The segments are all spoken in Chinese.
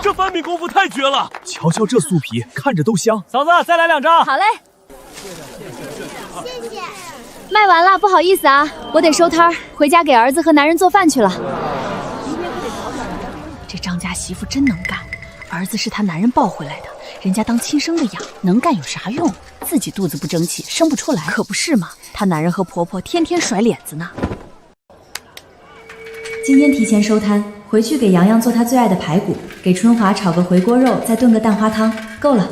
这翻饼功夫太绝了！瞧瞧这酥皮，看着都香。嫂子，再来2张。好嘞。谢谢。卖完了，不好意思啊，我得收摊儿，回家给儿子和男人做饭去了。这张家媳妇真能干，儿子是她男人抱回来的，人家当亲生的养，能干有啥用？自己肚子不争气，生不出来。可不是嘛，她男人和婆婆天天甩脸子呢。今天提前收摊，回去给洋洋做她最爱的排骨，给春华炒个回锅肉，再炖个蛋花汤，够了。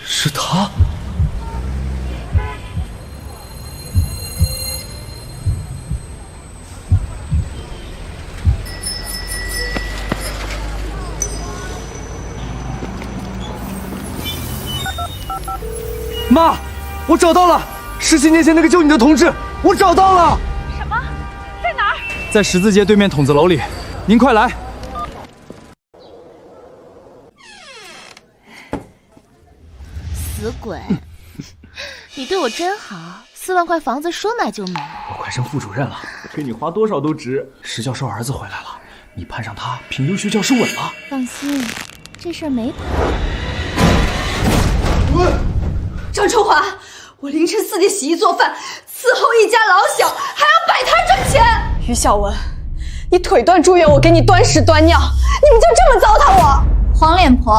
是他。妈，我找到了，17年前那个救你的同志，我找到了。什么？在哪儿？在十字街对面筒子楼里，您快来。死鬼，你对我真好，4万块房子说买就买。我快升副主任了，给你花多少都值。石教授儿子回来了，你攀上他，凭优秀教师稳了。放心，这事儿没跑。张春华，我凌晨4点洗衣做饭，伺候一家老小，还要摆摊挣钱。于小文，你腿断住院，我给你端屎端尿，你们就这么糟蹋我？黄脸婆，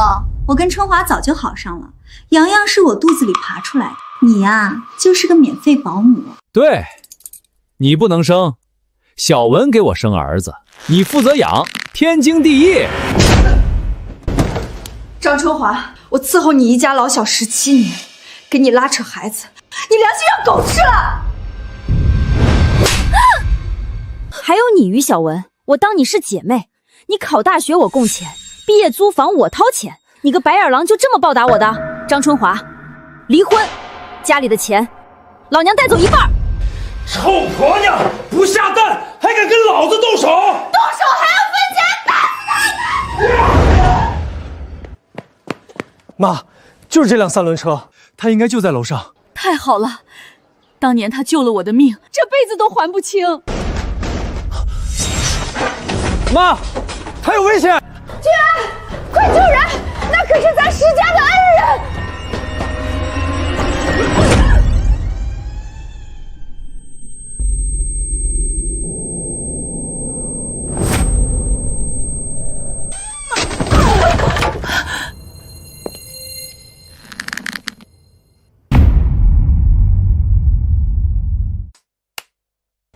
我跟春华早就好上了，洋洋是我肚子里爬出来的，你呀就是个免费保姆。对，你不能生，小文给我生儿子，你负责养，天经地义。张春华，我伺候你一家老小17年，给你拉扯孩子，你良心让狗吃了！还有你于小文，我当你是姐妹，你考大学我供钱，毕业租房我掏钱，你个白眼狼就这么报答我的？张春华，离婚，家里的钱，老娘带走1半。臭婆娘，不下蛋还敢跟老子动手？动手还要分钱，打死他！妈，就是这辆3轮车，他应该就在楼上。太好了，当年他救了我的命，这辈子都还不清。妈，他有危险！俊安，快救人！那可是咱石家的恩人。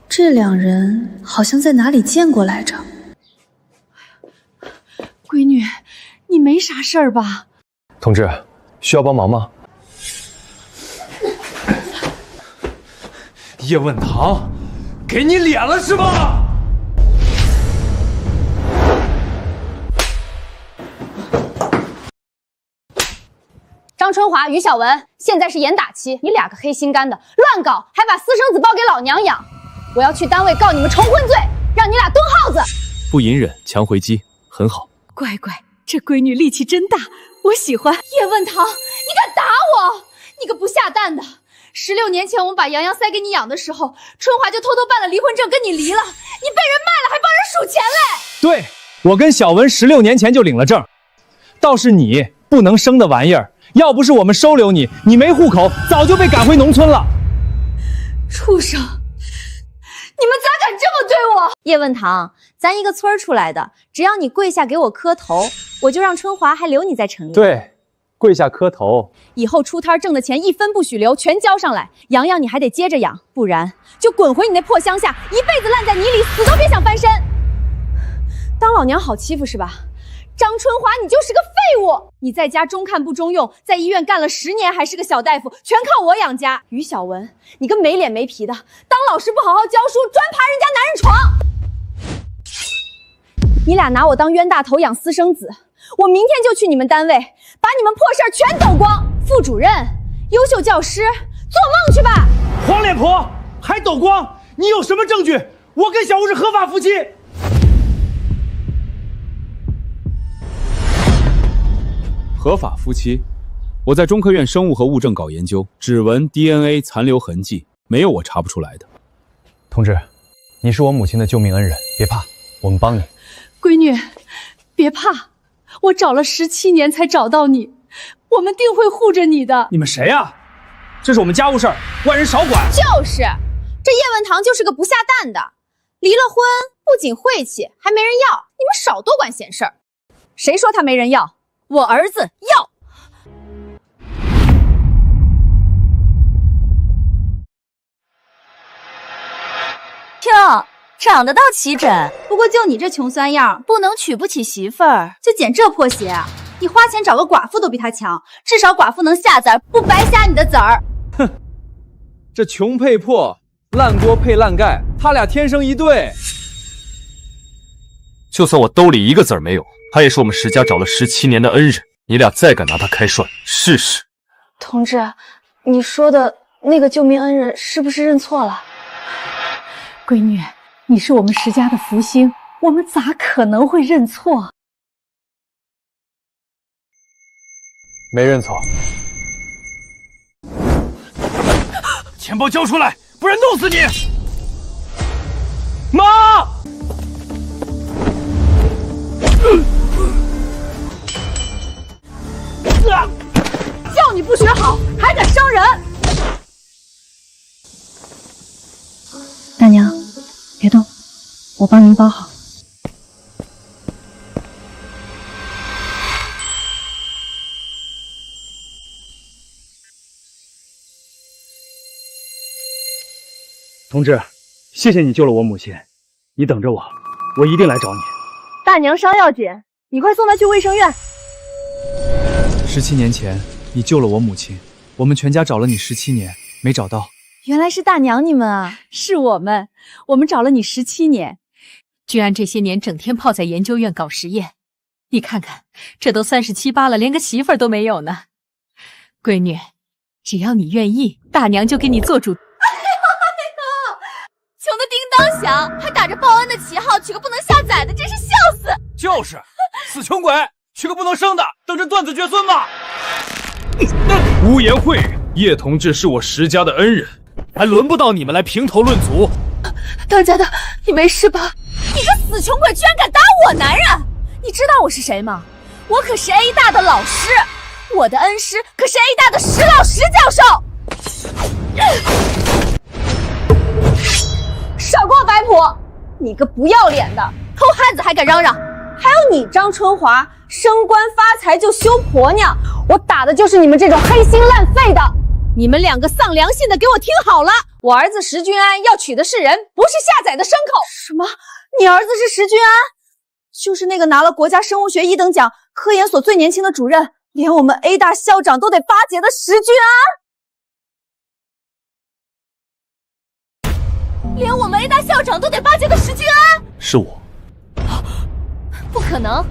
这两人好像在哪里见过来着。闺女，你没啥事儿吧？同志，需要帮忙吗？叶问堂，给你脸了是吧？张春华、于小文，现在是严打期，你2个黑心肝的乱搞，还把私生子抱给老娘养，我要去单位告你们重婚罪，让你俩蹲耗子。不隐忍，强回击，很好。乖乖，这闺女力气真大，我喜欢。叶问堂，你敢打我？你个不下蛋的！16年前我们把洋洋塞给你养的时候，春华就偷偷办了离婚证跟你离了，你被人卖了还帮人数钱嘞！对，我跟小文16年前就领了证，倒是你不能生的玩意儿，要不是我们收留你，你没户口，早就被赶回农村了。畜生！你们咋敢这么对我？叶问堂，咱一个村出来的，只要你跪下给我磕头，我就让春华还留你在城里。对，跪下磕头。以后出摊挣的钱1分不许留，全交上来。洋洋你还得接着养，不然就滚回你那破乡下，一辈子烂在泥里，死都别想翻身。当老娘好欺负是吧？张春华，你就是个废物！你在家中看不中用，在医院干了10年还是个小大夫，全靠我养家。于小文，你个没脸没皮的，当老师不好好教书，专爬人家男人床。你俩拿我当冤大头养私生子，我明天就去你们单位，把你们破事儿全抖光。副主任、优秀教师，做梦去吧！黄脸婆还抖光？你有什么证据？我跟小吴是合法夫妻。合法夫妻，我在中科院生物和物证搞研究，指纹、DNA 残留痕迹，没有我查不出来的。同志，你是我母亲的救命恩人，别怕，我们帮你。闺女，别怕，我找了17年才找到你，我们定会护着你的。你们谁呀？这是我们家务事儿，外人少管。就是，这叶问堂就是个不下蛋的，离了婚不仅晦气，还没人要。你们少多管闲事儿。谁说他没人要？我儿子要。哟，长得倒齐整，不过就你这穷酸样，不能娶不起媳妇儿，就捡这破鞋啊！你花钱找个寡妇都比他强，至少寡妇能下崽，不白瞎你的籽儿。哼，这穷配破，烂锅配烂盖，他俩天生一对。就算我兜里一个子儿没有，他也是我们石家找了17年的恩人。你俩再敢拿他开涮，试试。同志，你说的那个救命恩人是不是认错了？闺女，你是我们石家的福星，我们咋可能会认错？没认错。钱包交出来，不然弄死你！妈！叫你不学好，还敢伤人！大娘，别动，我帮您包好。同志，谢谢你救了我母亲，你等着我，我一定来找你。大娘伤要紧，你快送她去卫生院。17年前，你救了我母亲，我们全家找了你17年，没找到。原来是大娘你们啊！是我们找了你17年。居然这些年整天泡在研究院搞实验，你看看，这都37、8了，连个媳妇儿都没有呢。闺女，只要你愿意，大娘就给你做主。穷的叮当响，还打着报恩的旗号娶个不能下崽的，真是笑死！就是，死穷鬼，娶个不能生的，等着断子绝孙吧！污言秽语，叶同志是我石家的恩人，还轮不到你们来评头论足。当家的，你没事吧？你个死穷鬼，居然敢打我男人！你知道我是谁吗？我可是 A 大的老师，我的恩师可是 A 大的石老石教授。少给我摆谱！你个不要脸的偷汉子还敢嚷嚷！还有你张春华，升官发财就休婆娘，我打的就是你们这种黑心烂肺的！你们两个丧良心的，给我听好了！我儿子石君安要娶的是人，不是下崽的牲口。什么？你儿子是石君安？就是那个拿了国家生物学1等奖、科研所最年轻的主任，连我们 A 大校长都得巴结的石君安？连我们 A 大校长都得巴结的石君安？是我。不可能，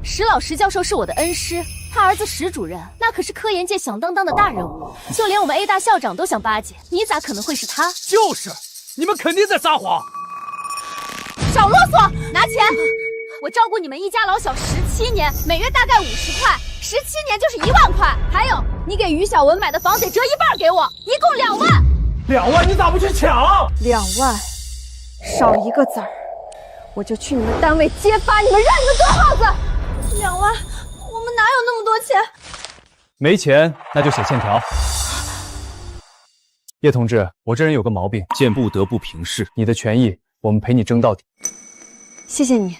石老石教授是我的恩师，他儿子石主任那可是科研界响当当的大人物，就连我们 A 大校长都想巴结，你咋可能会是他？就是，你们肯定在撒谎。少啰嗦，拿钱！我照顾你们一家老小17年，每月大概50块，17年就是1万块。还有，你给于小文买的房得折1半给我，一共2万。2万你咋不去抢？2万，少一个子儿，我就去你们单位揭发你们，让你们做耗子。2万，我们哪有那么多钱？没钱那就写欠条。叶同志，我这人有个毛病，见不得不平事。你的权益我们陪你争到底。谢谢你。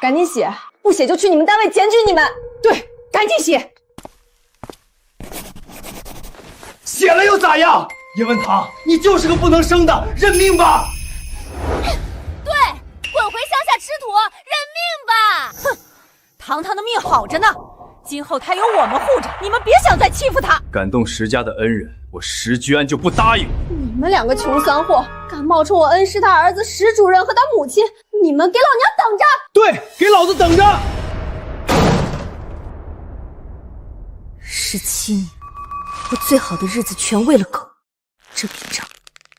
赶紧写，不写就去你们单位检举你们。对，赶紧写。写了又咋样？叶文堂，你就是个不能生的，认命吧！对，滚回乡下吃土，认命吧！哼，堂堂的命好着呢，今后他有我们护着，你们别想再欺负他。敢动石家的恩人，我石居安就不答应。你们两个穷酸货，敢冒充我恩师他儿子石主任和他母亲，你们给老娘等着！对，给老子等着！17年，我最好的日子全喂了狗，这笔账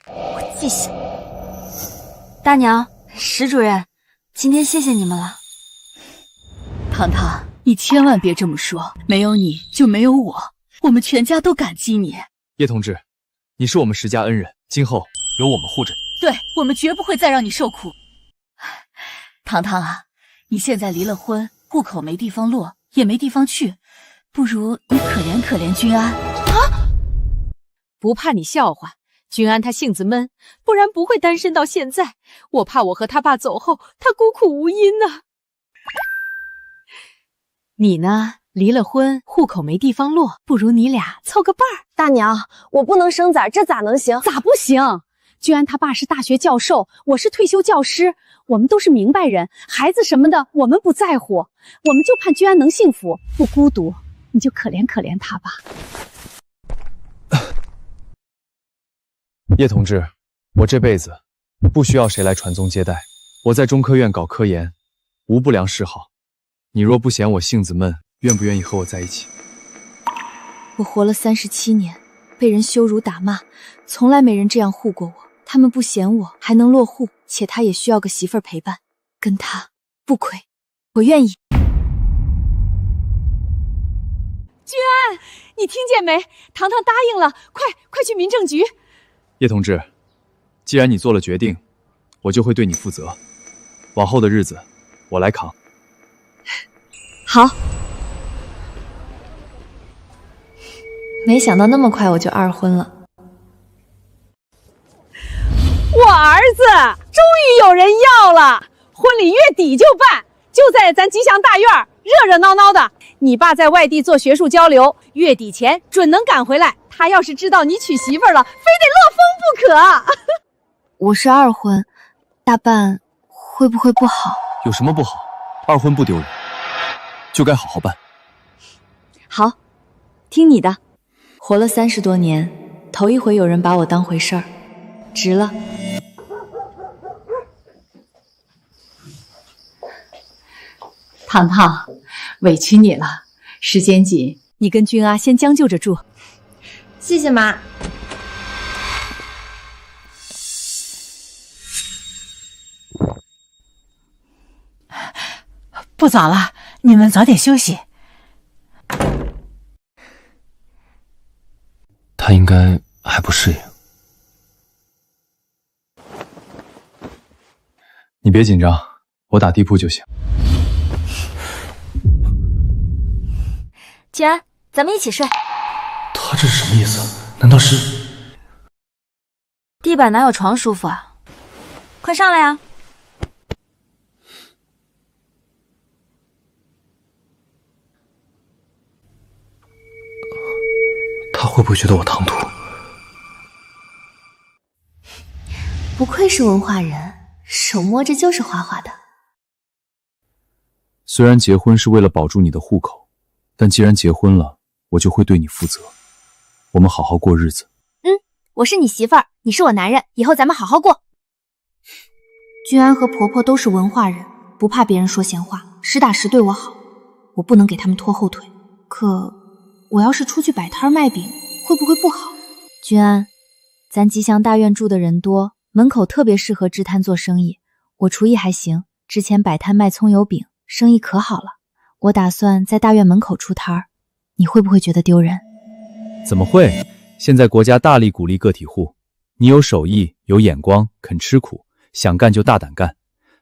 我记下。大娘，石主任，今天谢谢你们了。糖糖，你千万别这么说，没有你就没有我，我们全家都感激你。叶同志，你是我们石家恩人，今后有我们护着你。对，我们绝不会再让你受苦。糖糖啊，你现在离了婚，户口没地方落，也没地方去，不如你可怜可怜君安啊！不怕你笑话，君安他性子闷，不然不会单身到现在。我怕我和他爸走后，他孤苦无依呢。你呢，离了婚，户口没地方落，不如你俩凑个伴儿。大娘，我不能生崽，这咋能行？咋不行？君安他爸是大学教授，我是退休教师，我们都是明白人，孩子什么的我们不在乎，我们就盼君安能幸福，不孤独。你就可怜可怜他吧。叶同志，我这辈子不需要谁来传宗接代，我在中科院搞科研，无不良嗜好。你若不嫌我性子闷，愿不愿意和我在一起？我活了37年，被人羞辱打骂，从来没人这样护过我。他们不嫌我，还能落户，且他也需要个媳妇儿陪伴，跟他不亏，我愿意。君安，你听见没？糖糖答应了，快去民政局。叶同志，既然你做了决定，我就会对你负责，往后的日子我来扛。好。没想到那么快我就二婚了。我儿子终于有人要了，婚礼月底就办，就在咱吉祥大院，热热闹闹的。你爸在外地做学术交流，月底前准能赶回来。他要是知道你娶媳妇了，非得乐疯不可。我是二婚，大办会不会不好？有什么不好？二婚不丢人，就该好好办。好，听你的。活了30多年，头一回有人把我当回事儿，值了。糖糖，委屈你了，时间紧，你跟君阿先将就着住。谢谢妈。不早了，你们早点休息。他应该还不适应。你别紧张，我打地铺就行。君安，咱们一起睡。他这是什么意思？难道是……地板哪有床舒服啊？快上来呀！他会不会觉得我唐突？不愧是文化人，手摸着就是滑滑的。虽然结婚是为了保住你的户口，但既然结婚了，我就会对你负责。我们好好过日子。我是你媳妇儿，你是我男人，以后咱们好好过。君安和婆婆都是文化人，不怕别人说闲话，实打实对我好。我不能给他们拖后腿。可我要是出去摆摊卖饼，会不会不好？君安，咱吉祥大院住的人多，门口特别适合支摊做生意。我厨艺还行，之前摆摊卖葱油饼，生意可好了。我打算在大院门口出摊儿，你会不会觉得丢人？怎么会？现在国家大力鼓励个体户，你有手艺，有眼光，肯吃苦，想干就大胆干。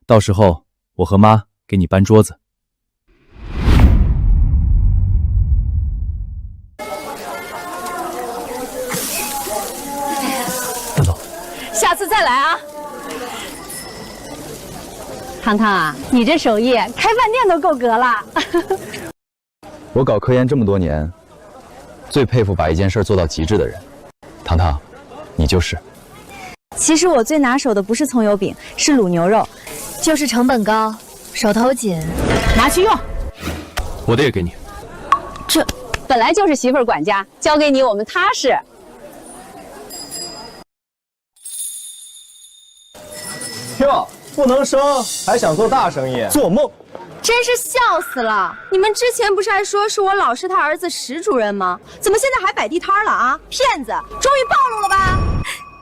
到时候我和妈给你搬桌子。下次再来啊！糖糖啊，你这手艺开饭店都够格了。我搞科研这么多年，最佩服把一件事做到极致的人。糖糖，你就是。其实我最拿手的不是葱油饼，是卤牛肉，就是成本高，手头紧，拿去用。我的也给你。这本来就是媳妇儿管家，交给你我们踏实。哟，不能生还想做大生意，做梦！真是笑死了！你们之前不是还说是我老师他儿子石主任吗？怎么现在还摆地摊了啊？骗子！终于暴露了吧？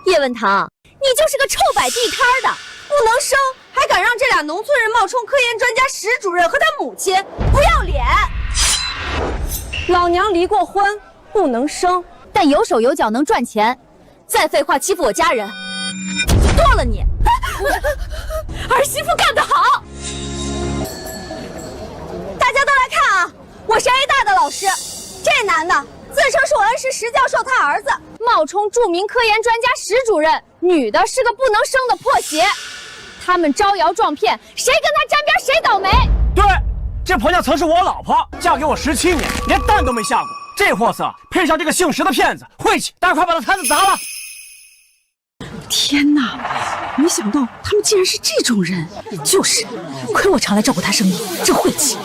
叶问堂，你就是个臭摆地摊的，不能生还敢让这俩农村人冒充科研专家石主任和他母亲，不要脸！老娘离过婚，不能生，但有手有脚能赚钱。再废话欺负我家人，剁了你！儿媳妇干得好！大家都来看啊，我是 A 大的老师，这男的自称是我恩师石教授他儿子，冒充著名科研专家石主任，女的是个不能生的破鞋。他们招摇撞骗，谁跟他沾边谁倒霉。对，这婆娘曾是我老婆，嫁给我17年，连蛋都没下过。这货色配上这个姓石的骗子，晦气！大家快把他摊子砸了！天哪，没想到他们竟然是这种人。就是，亏我常来照顾他生意，真晦气。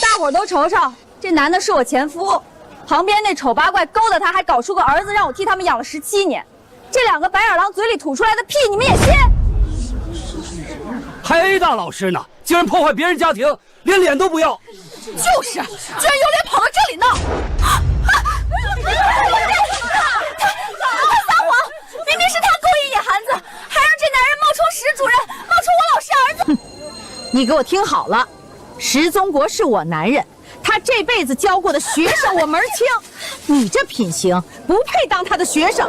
大伙儿都瞅瞅，这男的是我前夫，旁边那丑八怪勾搭他，还搞出个儿子让我替他们养了17年。这2个白眼狼嘴里吐出来的屁，你们也信？还 A 大老师呢，竟然破坏别人家庭，连脸都不要。就是，居然有脸跑到这里闹！他撒谎，明明是他勾引野孩子，还让这男人冒充石主任，冒充我老师儿子。你给我听好了，石宗国是我男人，他这辈子教过的学生我门儿清。你这品行不配当他的学生。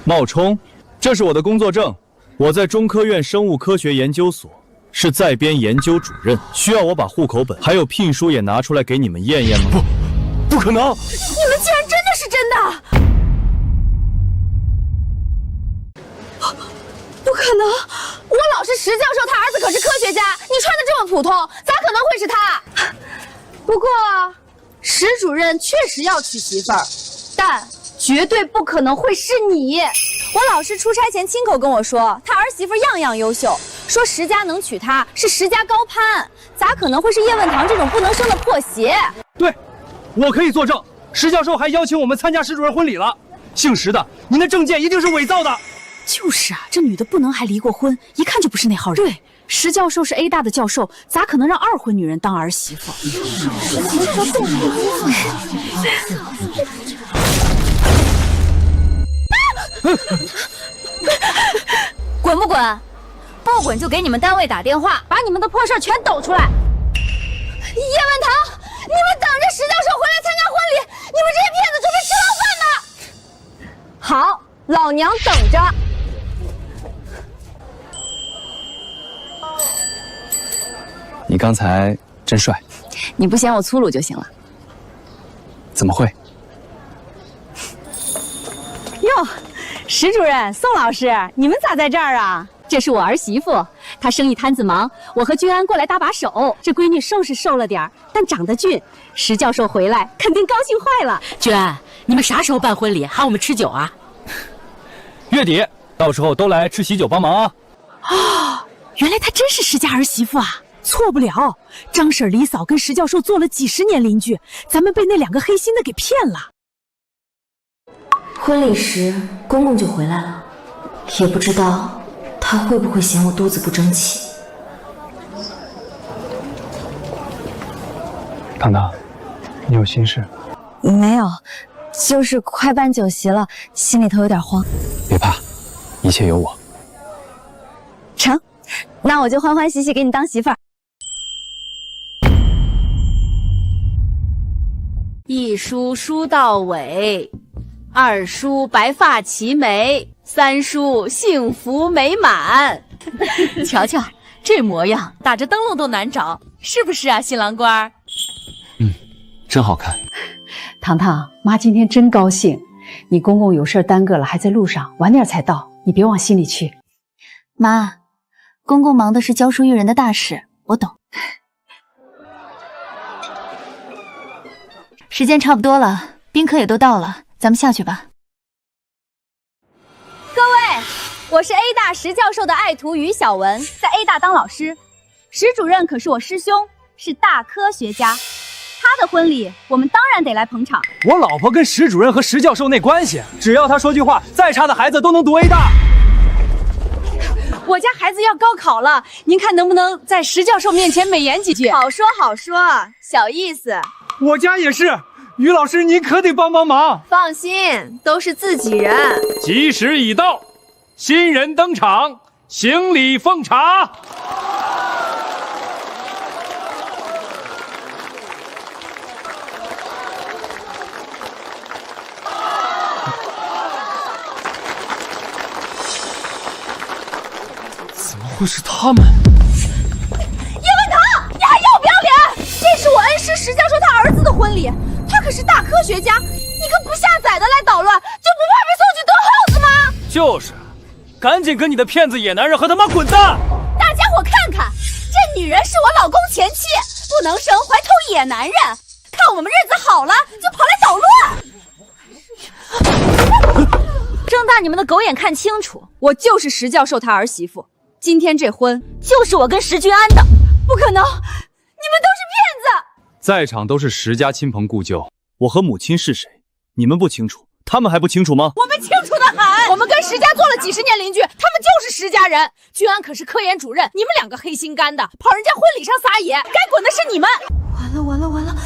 冒充，这是我的工作证。我在中科院生物科学研究所是在编研究主任，需要我把户口本还有聘书也拿出来给你们验验吗？不可能！你们竟然真的是真的！不可能！我老师石教授他儿子可是科学家，你穿的这么普通，咋可能会是他？不过，石主任确实要娶媳妇儿，但绝对不可能会是你。我老师出差前亲口跟我说，他儿媳妇样样优秀，说石家能娶她是石家高攀，咋可能会是叶问堂这种不能生的破鞋？对，我可以作证，石教授还邀请我们参加石主任婚礼了。姓石的，您的证件一定是伪造的。就是啊，这女的不能还离过婚，一看就不是那号人。对，石教授是 A 大的教授，咋可能让二婚女人当儿媳妇？滚不滚？不滚就给你们单位打电话，把你们的破事全抖出来。叶问堂，你们等着石教授回来参加婚礼，你们这些骗子准备吃牢饭呢！好，老娘等着。你刚才真帅。你不嫌我粗鲁就行了。怎么会？哟，石主任、宋老师，你们咋在这儿啊？这是我儿媳妇，她生意摊子忙，我和君安过来搭把手。这闺女瘦是瘦了点儿，但长得俊。石教授回来肯定高兴坏了。君安，你们啥时候办婚礼？喊我们吃酒啊？月底，到时候都来吃喜酒帮忙啊！哦，原来她真是石家儿媳妇啊！错不了，张婶、李嫂跟石教授做了几10年邻居，咱们被那2个黑心的给骗了。婚礼时，公公就回来了，也不知道他会不会嫌我肚子不争气。糖糖，你有心事？没有，就是快办酒席了，心里头有点慌。别怕，一切有我。成，那我就欢欢喜喜给你当媳妇儿。1梳梳到尾，2梳白发齐眉，3梳幸福美满。瞧瞧这模样，打着灯笼都难找，是不是啊，新郎官？真好看。糖糖，妈今天真高兴。你公公有事耽搁了，还在路上，晚点才到，你别往心里去。妈，公公忙的是教书育人的大事，我懂。时间差不多了，宾客也都到了，咱们下去吧。各位，我是 A 大石教授的爱徒于小文，在 A 大当老师。石主任可是我师兄，是大科学家。他的婚礼，我们当然得来捧场。我老婆跟石主任和石教授那关系，只要他说句话，再差的孩子都能读 A 大。我家孩子要高考了，您看能不能在石教授面前美言几句？好说好说，小意思。我家也是，于老师您可得帮帮忙。放心，都是自己人。吉时已到，新人登场，行礼奉茶。会是他们？叶问堂，你还要不要脸？这是我恩师石教授他儿子的婚礼，他可是大科学家，你个不下载的来捣乱，就不怕被送去蹲耗子吗？就是，赶紧跟你的骗子野男人和他妈滚蛋！大家伙看看，这女人是我老公前妻，不能生怀偷野男人，看我们日子好了就跑来捣乱。睁大你们的狗眼看清楚，我就是石教授他儿媳妇，今天这婚就是我跟石君安的。不可能，你们都是骗子！在场都是石家亲朋故旧，我和母亲是谁，你们不清楚，他们还不清楚吗？我们清楚的很，我们跟石家做了几十年邻居，他们就是石家人。君安可是科研主任，你们两个黑心肝的，跑人家婚礼上撒野，该滚的是你们！完了，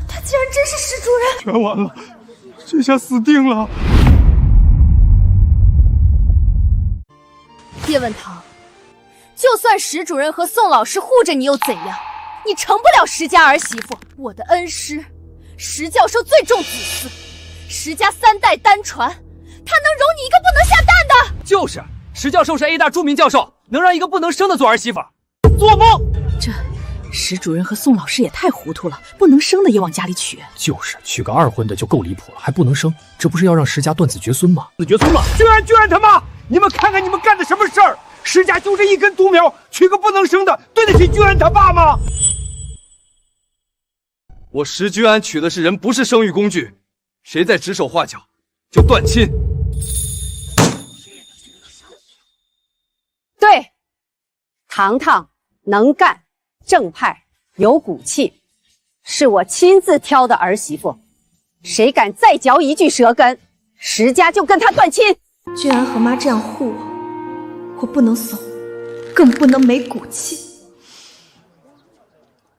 他竟然真是石主任！全完了，这下死定了。叶问堂，就算石主任和宋老师护着你又怎样？你成不了石家儿媳妇。我的恩师石教授最重子嗣，石家3代单传，他能容你一个不能下蛋的？就是，石教授是 A 大著名教授，能让一个不能生的做儿媳妇？做梦！这石主任和宋老师也太糊涂了，不能生的也往家里娶。就是娶个2婚的就够离谱了，还不能生，这不是要让石家断子绝孙吗？子绝孙吗？居然他妈！你们看看你们干的什么事儿！石家就这一根独苗，娶个不能生的，对得起居安他爸吗？我石居安娶的是人，不是生育工具。谁再指手画脚，就断亲。对，糖糖能干、正派、有骨气，是我亲自挑的儿媳妇。谁敢再嚼一句舌根，石家就跟他断亲。居然和妈这样护我，我不能怂，更不能没骨气。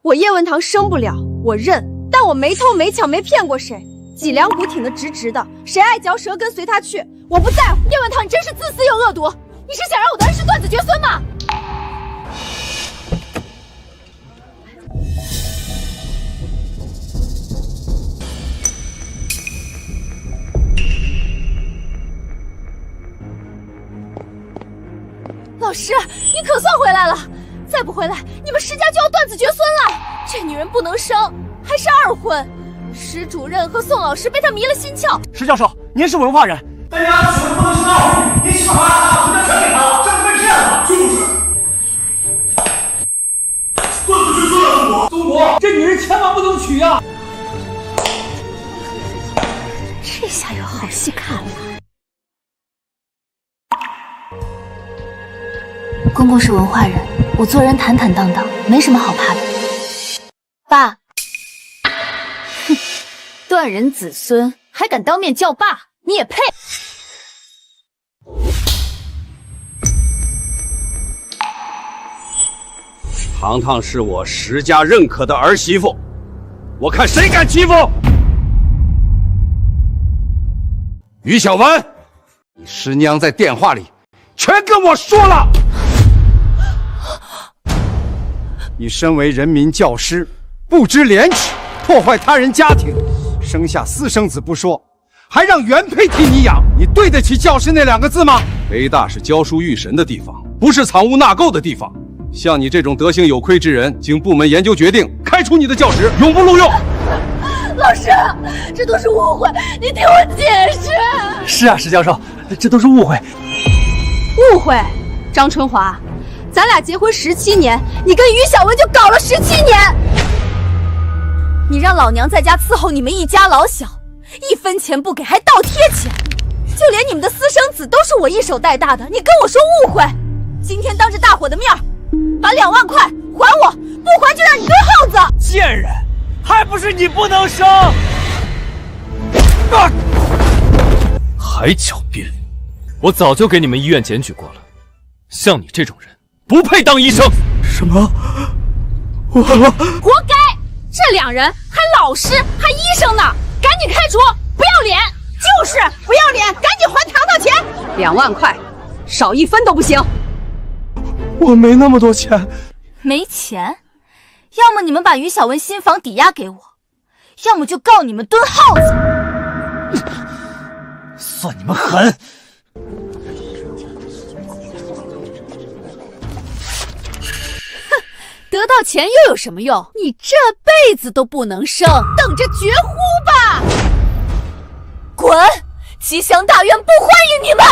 我叶问堂生不了，我认，但我没偷没抢没骗过谁，脊梁骨挺得直直的，谁爱嚼舌根随他去，我不在乎。叶问堂，你真是自私又恶毒，你是想让我的恩师断子绝孙吗？老师，你可算回来了！再不回来，你们石家就要断子绝孙了。这女人不能生，还是2婚。石主任和宋老师被她迷了心窍。石教授，您是文化人，大家怎么不能知道？您喜欢他，把他全给他，这不被骗了？就是。断子绝孙了，宗国，这女人千万不能娶呀！这下有好戏看了。公公是文化人，我做人坦坦荡荡，没什么好怕的。爸，哼，断人子孙还敢当面叫爸，你也配？糖糖是我石家认可的儿媳妇，我看谁敢欺负于小文。你师娘在电话里全跟我说了，你身为人民教师，不知廉耻，破坏他人家庭，生下私生子不说，还让原配替你养，你对得起教师那2个字吗？北大是教书育神的地方，不是藏污纳垢的地方。像你这种德行有亏之人，经部门研究决定，开除你的教职，永不录用。老师，这都是误会，你听我解释。是啊，石教授，这都是误会。误会？张春华，咱俩结婚17年，你跟于小文就搞了17年。你让老娘在家伺候你们一家老小，1分钱不给还倒贴钱，就连你们的私生子都是我一手带大的，你跟我说误会？今天当着大伙的面把2万块还我，不还就让你蹲耗子！贱人，还不是你不能生！还狡辩！我早就给你们医院检举过了，像你这种人不配当医生。什么？我活该！这2人还老师还医生呢，赶紧开除！不要脸！就是不要脸，赶紧还糖糖钱！2万块，少1分都不行。我没那么多钱。没钱？要么你们把于小文新房抵押给我，要么就告你们蹲耗子。算你们狠！得到钱又有什么用？你这辈子都不能生，等着绝户吧！滚！吉祥大院不欢迎你们！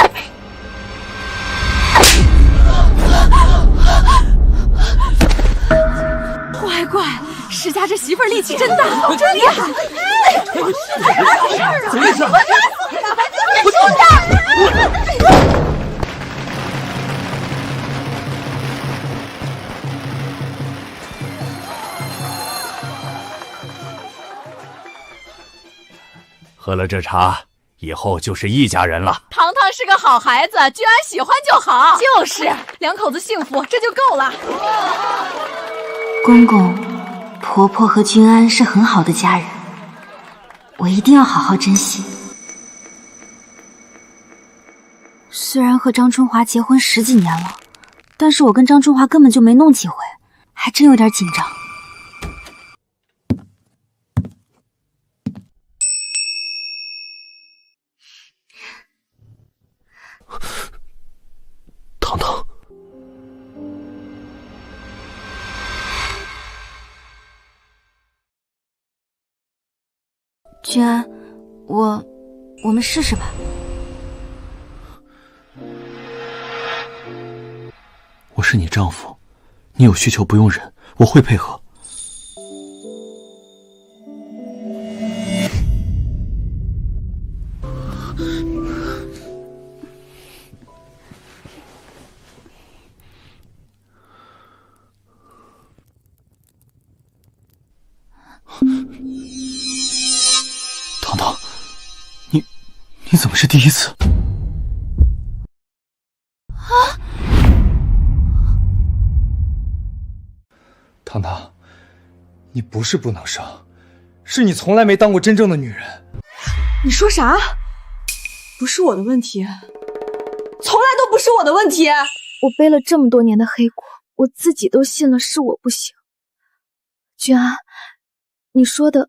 乖乖，石家这媳妇儿力气真大，真厉害！怎么回事？我打死你了！你说的！喝了这茶，以后就是一家人了。糖糖是个好孩子，君安喜欢就好。就是两口子幸福，这就够了。公公、婆婆和君安是很好的家人，我一定要好好珍惜。虽然和张春华结婚10几年了，但是我跟张春华根本就没弄几回，还真有点紧张。糖糖，君安，我们试试吧。我是你丈夫，你有需求不用忍，我会配合。糖糖，你怎么是第一次？糖糖，你不是不能生，是你从来没当过真正的女人。你说啥？不是我的问题，从来都不是我的问题。我背了这么多年的黑锅，我自己都信了是我不行。君安，你说的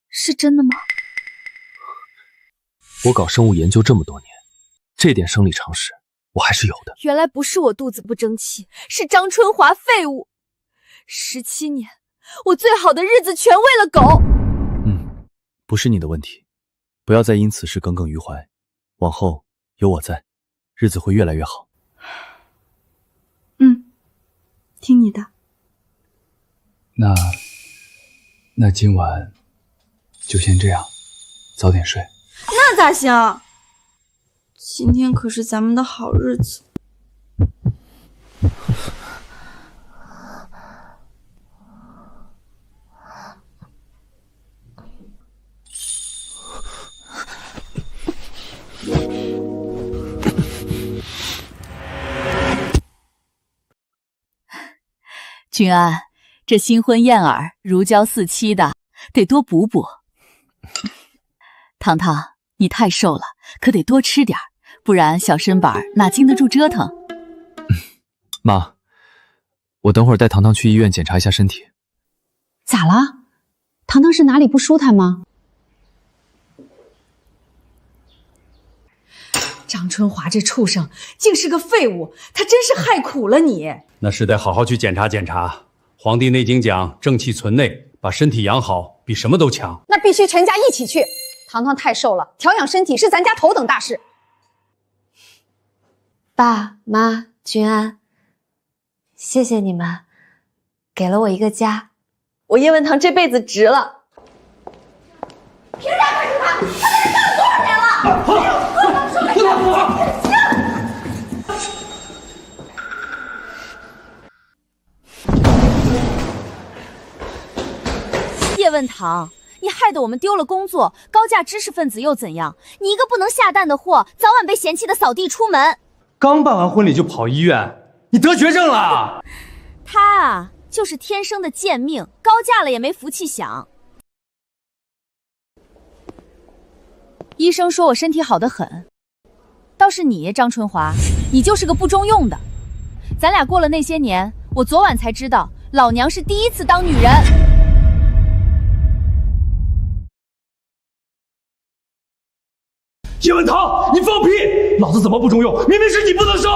是真的吗？我搞生物研究这么多年，这点生理常识我还是有的。原来不是我肚子不争气，是张春华废物。17年，我最好的日子全喂了狗。不是你的问题，不要再因此事耿耿于怀。往后有我在，日子会越来越好。听你的。那今晚就先这样，早点睡。那咋行？今天可是咱们的好日子。君安，这新婚燕尔如胶似漆的，得多补补。糖糖，你太瘦了，可得多吃点，不然小身板哪经得住折腾。妈，我等会儿带糖糖去医院检查一下身体。咋了？糖糖是哪里不舒坦吗？张春华这畜生竟是个废物，他真是害苦了你。那是得好好去检查检查。《黄帝内经》讲正气存内，把身体养好比什么都强。那必须全家一起去。糖糖太瘦了，调养身体是咱家头等大事。爸妈、君安，谢谢你们，给了我一个家。我叶文堂这辈子值了。凭啥开除他？他在这干了多少年了？叶问堂，你害得我们丢了工作，高价知识分子又怎样？你一个不能下蛋的货，早晚被嫌弃的扫地出门。刚办完婚礼就跑医院，你得绝症了？他啊，就是天生的贱命，高价了也没福气享。医生说我身体好得很，倒是你，张春华，你就是个不中用的。咱俩过了那些年，我昨晚才知道，老娘是第一次当女人。叶文堂，你放屁！老子怎么不中用？明明是你不能生。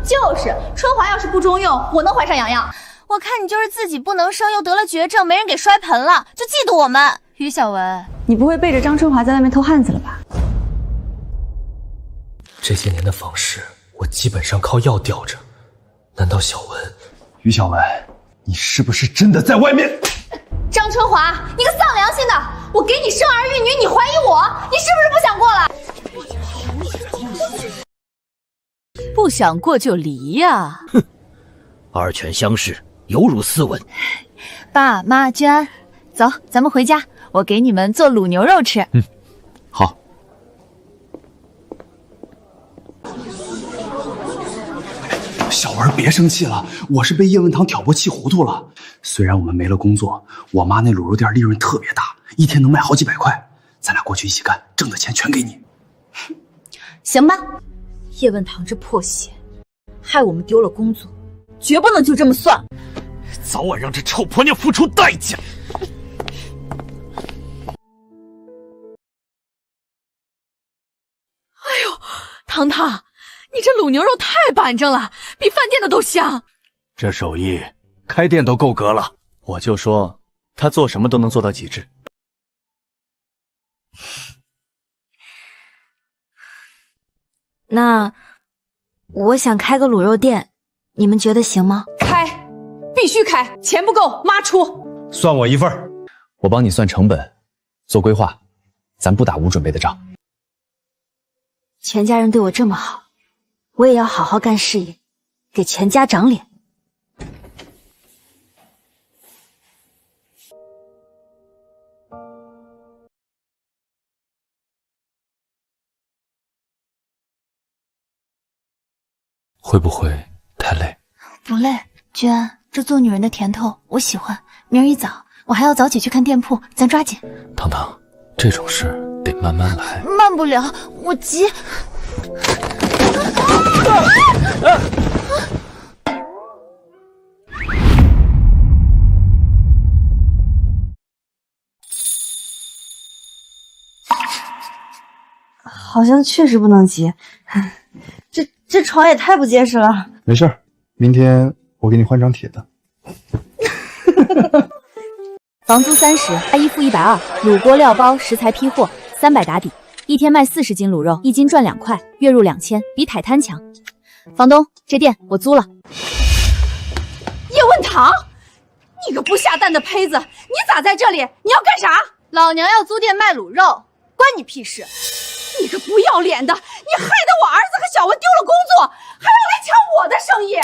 就是春华要是不中用，我能怀上洋洋。我看你就是自己不能生，又得了绝症，没人给摔盆了，就嫉妒我们。于小文，你不会背着张春华在外面偷汉子了吧？这些年的房事，我基本上靠药吊着。难道小文？于小文，你是不是真的在外面？张春华，你个丧良心的！我给你生儿育女，你怀疑我，你是不是不想过来？不想过就离呀！哼，二犬相视，犹如斯文。爸妈，君安，走，咱们回家，我给你们做卤牛肉吃。好。小文，别生气了，我是被叶问堂挑拨气糊涂了。虽然我们没了工作，我妈那卤肉店利润特别大，一天能卖好几百块。咱俩过去一起干，挣的钱全给你。行吧。叶问堂这破鞋，害我们丢了工作，绝不能就这么算。早晚让这臭婆娘付出代价。哎呦，糖糖，你这卤牛肉太板正了，比饭店的都香。这手艺，开店都够格了。我就说，他做什么都能做到极致。那我想开个卤肉店，你们觉得行吗？开，必须开，钱不够妈出。算我一份。我帮你算成本，做规划，咱不打无准备的仗。全家人对我这么好，我也要好好干事业，给全家长脸。会不会太累？不累，娟，这做女人的甜头我喜欢。明儿一早我还要早起去看店铺，咱抓紧。糖糖，这种事得慢慢来。慢不了，我急。好像确实不能急，这床也太不结实了。没事儿，明天我给你换张铁的。房租30，加一付120，卤锅料包食材批货300打底，一天卖40斤卤肉，1斤赚2块，月入2000，比海滩强。房东，这店我租了。叶问堂，你个不下蛋的胚子，你咋在这里？你要干啥？老娘要租店卖卤肉，关你屁事！你个不要脸的，你害得我儿子和小文丢了工作，还要来抢我的生意！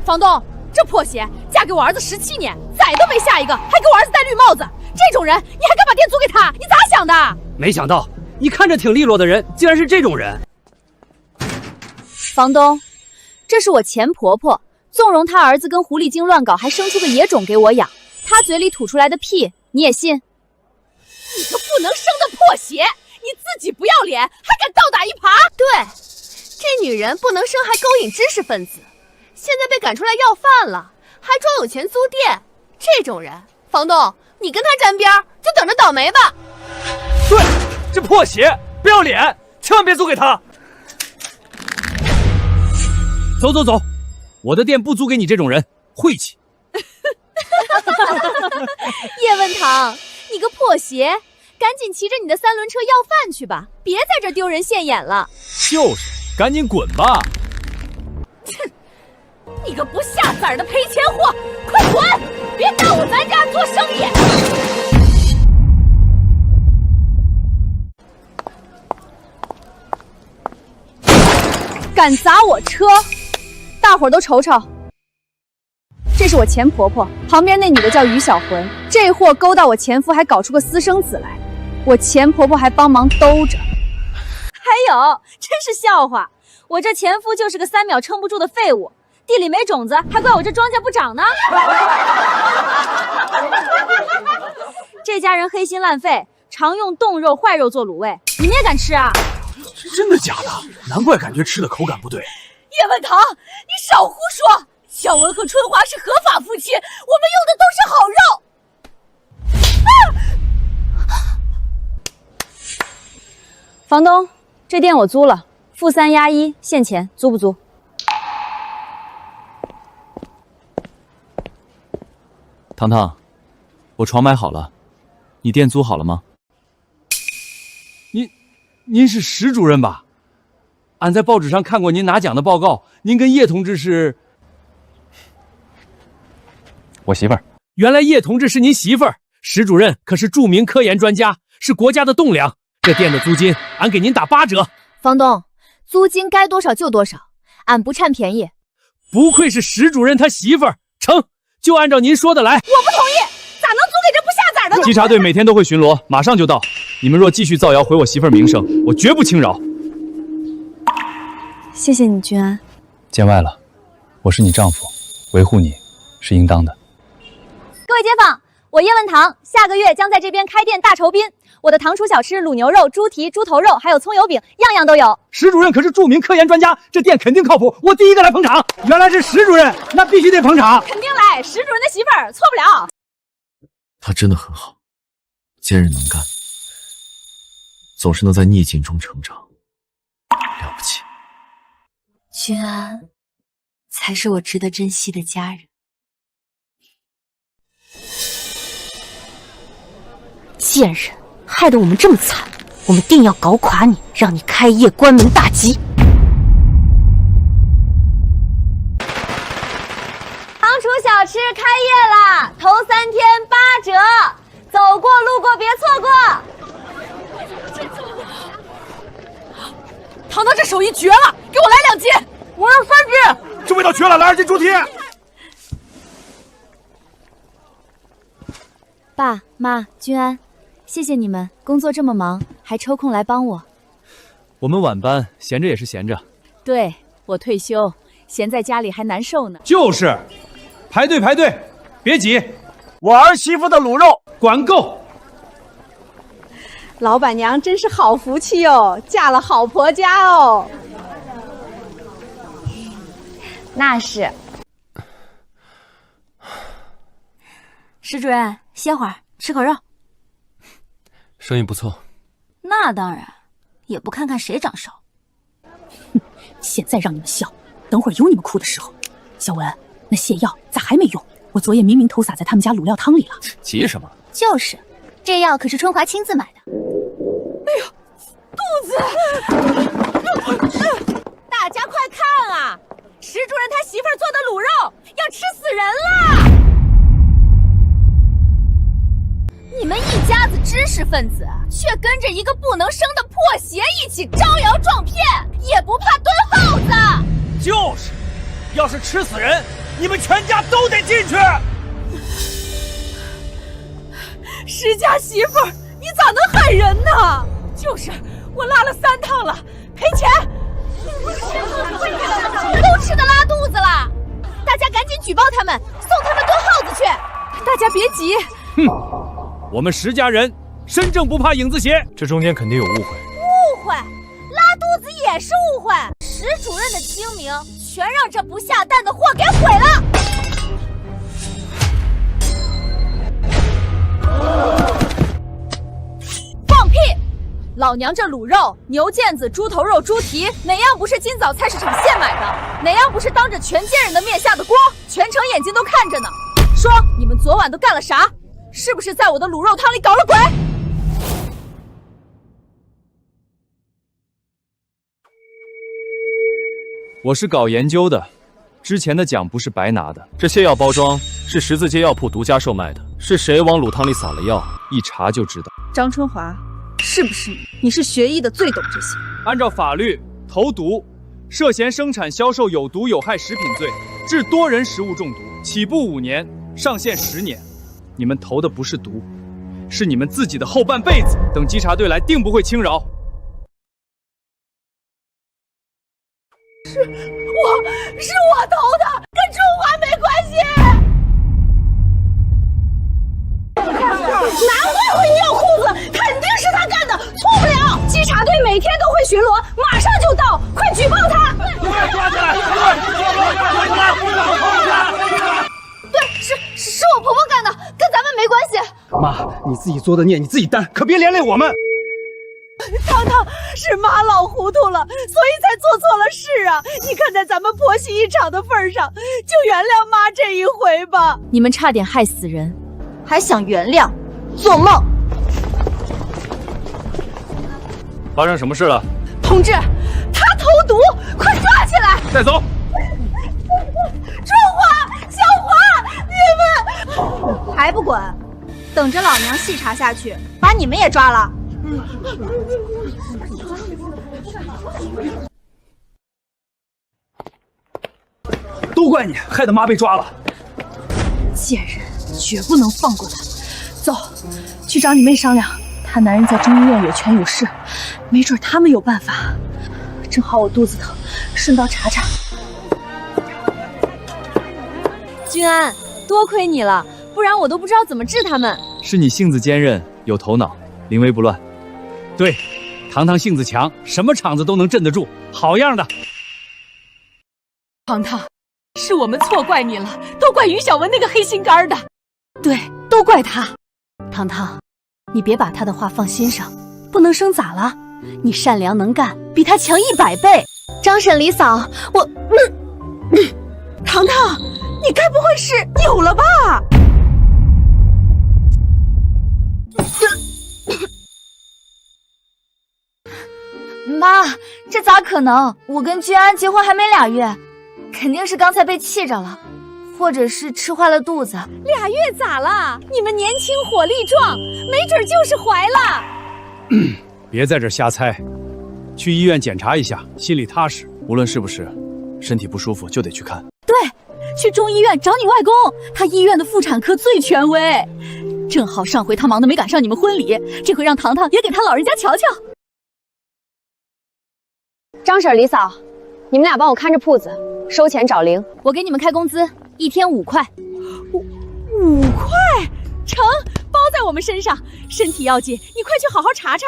房东，这破鞋嫁给我儿子17年，崽都没下一个，还给我儿子戴绿帽子，这种人你还敢把店租给他？你咋想的？没想到你看着挺利落的人，竟然是这种人。房东，这是我前婆婆，纵容她儿子跟狐狸精乱搞，还生出个野种给我养，她嘴里吐出来的屁你也信？你个不能生的破鞋，你自己不要脸，还敢倒打一耙？对，这女人不能生，还勾引知识分子，现在被赶出来要饭了，还装有钱租店，这种人，房东，你跟他沾边，就等着倒霉吧。对，这破鞋不要脸，千万别租给他。走走走，我的店不租给你这种人，晦气。叶问堂，你个破鞋，赶紧骑着你的3轮车要饭去吧，别在这丢人现眼了。就是，赶紧滚吧！哼，你个不下崽的赔钱货，快滚！别耽误咱家做生意。敢砸我车，大伙儿都瞅瞅。这是我前婆婆，旁边那女的叫于小魂，这货勾搭我前夫，还搞出个私生子来，我前婆婆还帮忙兜着。还有，真是笑话，我这前夫就是个3秒撑不住的废物，地里没种子，还怪我这庄稼不长呢。这家人黑心烂肺，常用冻肉、坏肉做卤味，你们也敢吃啊？真的假的？难怪感觉吃的口感不对。叶问堂，你少胡说！小文和春华是合法夫妻，我们用的都是好肉。房东，这店我租了，付3押1，现钱，租不租？糖糖，我床买好了，你店租好了吗？您是石主任吧？俺在报纸上看过您拿奖的报告，您跟叶同志是……我媳妇儿。原来叶同志是您媳妇儿。石主任可是著名科研专家，是国家的栋梁。这店的租金，俺给您打8折。房东，租金该多少就多少，俺不占便宜。不愧是石主任他媳妇儿，成，就按照您说的来。我不同意，咋能租给这不下崽的？稽查队每天都会巡逻，马上就到。你们若继续造谣毁我媳妇儿名声，我绝不轻饶。谢谢你，君安。见外了，我是你丈夫，维护你是应当的。各位街坊，我叶问堂下个月将在这边开店大酬宾，我的糖厨小吃卤牛肉、猪蹄、猪头肉，还有葱油饼，样样都有。石主任可是著名科研专家，这店肯定靠谱，我第一个来捧场。原来是石主任，那必须得捧场。肯定来，石主任的媳妇儿错不了。他真的很好，坚韧能干，总是能在逆境中成长，了不起。君安，才是我值得珍惜的家人。贱人，害得我们这么惨，我们定要搞垮你，让你开业关门大吉。糖厨小吃开业啦，头3天8折，走过路过别错过。糖糖这手艺绝了，给我来2斤，我要3斤。这味道绝了，来2斤猪蹄。爸妈，君安，谢谢你们，工作这么忙，还抽空来帮我。我们晚班闲着也是闲着。对，我退休，闲在家里还难受呢。就是，排队排队，别挤。我儿媳妇的卤肉管够。老板娘真是好福气哦，嫁了好婆家哦。那是。石主任，歇会儿，吃口肉。生意不错。那当然，也不看看谁长少。现在让你们笑，等会儿有你们哭的时候。小文，那泻药咋还没用？我昨夜明明偷洒在他们家卤料汤里了。急什么？就是，这药可是春华亲自买的。哎呦，肚子！大家快看啊！石主任他媳妇儿做的卤肉要吃死人了！你们一家子知识分子，却跟着一个不能生的破鞋一起招摇撞骗，也不怕蹲耗子。就是，要是吃死人，你们全家都得进去。石家媳妇儿，你咋能害人呢？就是，我拉了3趟了，赔钱。都吃的拉肚子了，大家赶紧举报他们，送他们蹲耗子去。大家别急。哼，我们石家人身正不怕影子斜。这中间肯定有误会。误会？拉肚子也是误会。石主任的清明，全让这不下蛋的货给毁了。放屁！老娘这卤肉、牛腱子、猪头肉、猪蹄，哪样不是今早菜市场现买的？哪样不是当着全街人的面下的锅？全城眼睛都看着呢。说，你们昨晚都干了啥？是不是在我的卤肉汤里搞了鬼？我是搞研究的，之前的奖不是白拿的。这泻药包装是十字街药铺独家售卖的，是谁往卤汤里撒了药，一查就知道。张春华，是不是你？你是学医的，最懂这些。按照法律，投毒涉嫌生产销售有毒有害食品罪，致多人食物中毒，起步5年，上限10年。你们投的不是毒，是你们自己的后半辈子。等稽查队来，定不会轻饶。是我投的，跟春华没关系。难怪会尿裤子，肯定是他干的，错不了。稽查队每天都会巡逻，马上就到，快举报他！抓起来！对，是我婆婆干的，跟咱们没关系。妈，你自己作的孽，你自己担，可别连累我们。糖糖，是妈老糊涂了，所以才做错了事啊！你看在咱们婆媳一场的份上，就原谅妈这一回吧。你们差点害死人，还想原谅？做梦！发生什么事了？同志，他投毒，快抓起来！带走。春华、小华，你们还不滚？等着老娘细查下去，把你们也抓了。都怪你，害得妈被抓了。贱人，绝不能放过他。走，去找你妹商量，她男人在中医院有权有势，没准他们有办法。正好我肚子疼，顺道查查。君安，多亏你了，不然我都不知道怎么治他们。是你性子坚韧，有头脑，临危不乱。对，糖糖性子强，什么场子都能镇得住，好样的。糖糖，是我们错怪你了，都怪于小文那个黑心肝的。对，都怪他。糖糖，你别把他的话放心上，不能生咋了？你善良能干，比他强100倍。张婶、李嫂，我……糖糖，你该不会是有了吧？妈，这咋可能？我跟君安结婚还没2月，肯定是刚才被气着了，或者是吃坏了肚子。2月咋了？你们年轻火力壮，没准就是怀了。别在这瞎猜，去医院检查一下，心里踏实。无论是不是，身体不舒服就得去看。对，去中医院找你外公，他医院的妇产科最权威。正好上回他忙得没赶上你们婚礼，这回让糖糖也给他老人家瞧瞧。张婶、李嫂，你们俩帮我看着铺子，收钱找零。我给你们开工资，1天5块。5块，成，包在我们身上。身体要紧，你快去好好查查。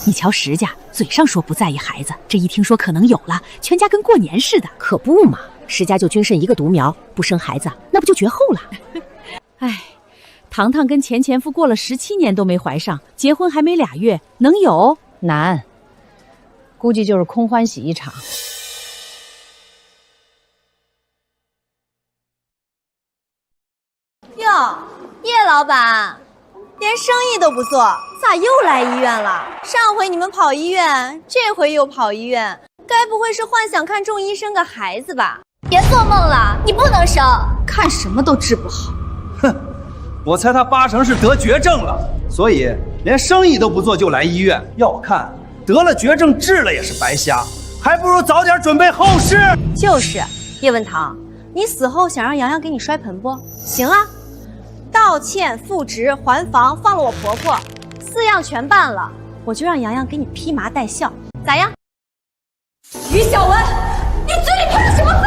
你瞧石家，嘴上说不在意孩子，这一听说可能有了，全家跟过年似的。可不嘛，石家就君慎一个独苗，不生孩子，那不就绝后了？哎，糖糖跟前夫过了17年都没怀上，结婚还没2月，能有？难，估计就是空欢喜一场。哟，叶老板，连生意都不做，咋又来医院了？上回你们跑医院，这回又跑医院，该不会是幻想看中医生个孩子吧？别做梦了，你不能生，看什么都治不好。哼，我猜他80%是得绝症了，所以连生意都不做就来医院。要我看，得了绝症治了也是白瞎，还不如早点准备后事。就是，叶文堂，你死后想让洋洋给你摔盆不？行啊，道歉、复职、还房，放了我婆婆，4样全办了，我就让洋洋给你披麻戴孝，咋样？于小文，你嘴里喷的什么粪？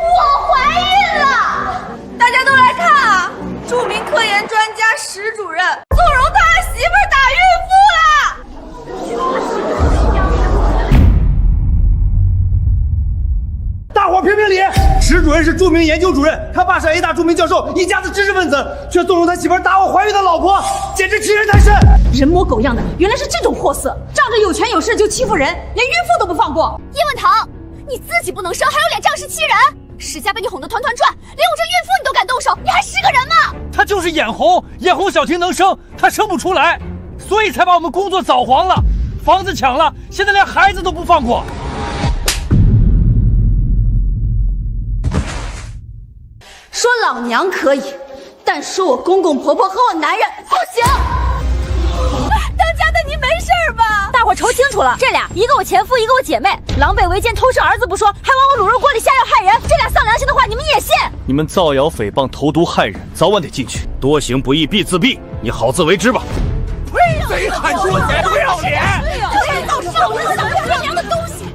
我怀孕了！大家都来看啊！著名科研专家石主任纵容他媳妇儿打孕妇了！大伙评评理！石主任是著名研究主任，他爸是 A 大著名教授，一家子知识分子，却纵容他媳妇儿打我怀孕的老婆，简直欺人太甚！人模狗样的，原来是这种货色，仗着有权有势就欺负人，连孕妇都不放过。叶问堂，你自己不能生，还有脸仗势欺人？石家被你哄得团团转，连我这孕妇你都敢动手，你还是个人吗？他就是眼红，眼红小婷能生，他生不出来，所以才把我们工作早黄了，房子抢了，现在连孩子都不放过。说老娘可以，但说我公公婆婆和我男人不行。当家的你没事吧？大伙瞅清楚了，这俩一个我前夫，一个我姐妹，狼狈为奸偷生儿子不说，还往我卤肉锅里下药害人，这俩丧良心的话你们也信？你们造谣诽谤、投毒害人，早晚得进去。多行不义必自毙，你好自为之吧。贼喊捉贼，不要脸！这造上门想要善良的东西。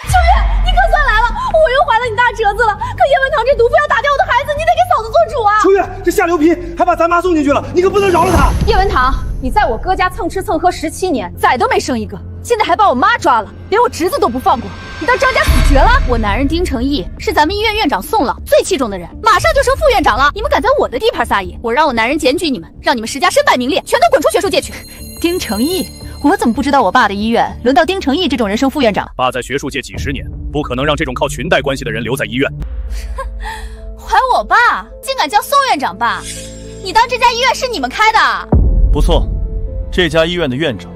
秋月，你可算来了，我又怀了你大侄子了。可叶文堂这毒妇要打掉我的孩子，你得给嫂子做主啊！秋月，这下流皮还把咱妈送进去了，你可不能饶了他。叶文堂，你在我哥家蹭吃蹭喝17年，崽都没生一个，现在还把我妈抓了，连我侄子都不放过，你当张家死绝了？我男人丁成义是咱们医院院长宋老最器重的人，马上就升副院长了，你们敢在我的地盘撒野，我让我男人检举你们，让你们石家身败名裂，全都滚出学术界去！丁成义，我怎么不知道我爸的医院轮到丁成义这种人升副院长？爸在学术界几十年，不可能让这种靠裙带关系的人留在医院。还我爸，竟敢叫宋院长爸，你当这家医院是你们开的？不错，这家医院的院长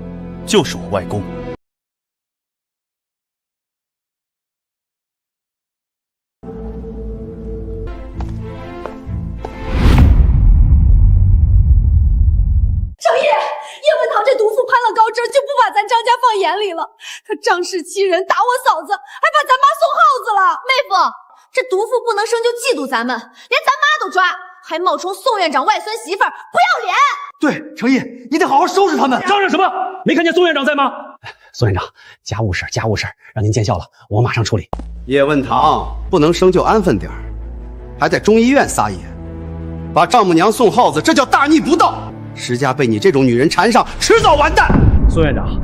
就是我外公。程义，叶文堂这毒妇攀了高枝，就不把咱张家放眼里了。他仗势欺人，打我嫂子，还把咱妈送耗子了。妹夫，这毒妇不能生就嫉妒咱们，连咱妈都抓，还冒充宋院长外孙媳妇儿，不要脸！对，程毅，你得好好收拾他们。嚷嚷什么？没看见宋院长在吗？宋院长，家务事，让您见笑了，我马上处理。叶问堂不能生就安分点儿，还在中医院撒野，把丈母娘送耗子，这叫大逆不道。石家被你这种女人缠上，迟早完蛋。宋院长，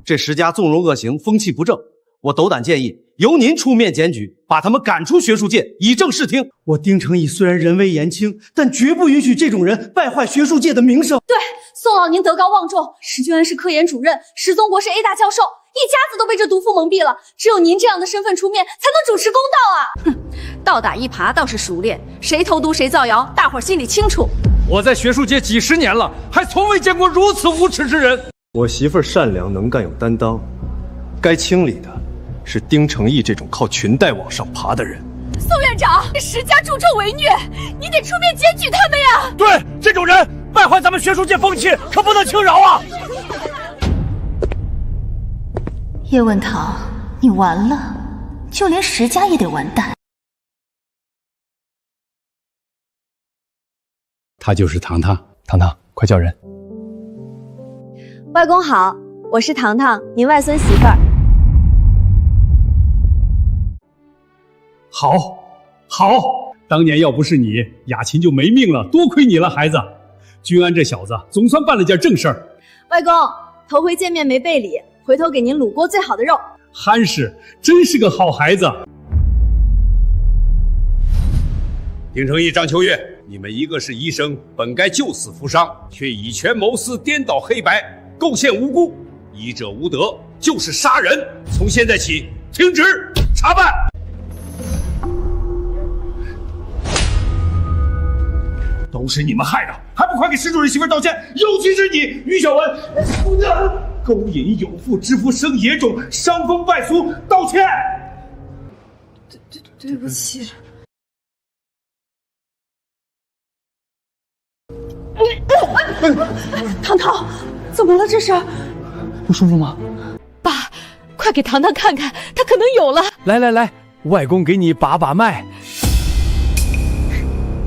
这石家纵容恶行，风气不正，我斗胆建议由您出面检举，把他们赶出学术界，以正视听。我丁成义虽然人微言轻，但绝不允许这种人败坏学术界的名声。对，宋老您德高望重，石君安是科研主任，石宗国是 A 大教授，一家子都被这毒妇蒙蔽了，只有您这样的身份出面，才能主持公道啊！哼，倒打一耙倒是熟练，谁投毒谁造谣，大伙儿心里清楚。我在学术界几十年了，还从未见过如此无耻之人。我媳妇儿善良能干有担当，该清理的是丁成义这种靠裙带往上爬的人。宋院长，石家助纣为虐，你得出面检举他们呀！对，这种人败坏咱们学术界风气，可不能轻饶啊！叶问堂，你完了，就连石家也得完蛋。她就是糖糖，糖糖，快叫人。外公好，我是糖糖，您外孙媳妇儿。好，当年要不是你，雅琴就没命了，多亏你了，孩子。君安这小子总算办了件正事儿。外公，头回见面没备礼，回头给您卤锅最好的肉。憨实，真是个好孩子。丁成义、张秋月，你们一个是医生，本该救死扶伤，却以权谋私，颠倒黑白，构陷无辜，医者无德，就是杀人。从现在起，停职查办。都是你们害的，还不快给石主任媳妇道歉？尤其是你，于小文，勾引有妇之夫生野种，伤风败俗，道歉。对不起。糖糖，怎么了？这是不舒服吗？爸，快给糖糖看看，他可能有了。来，外公给你把把脉。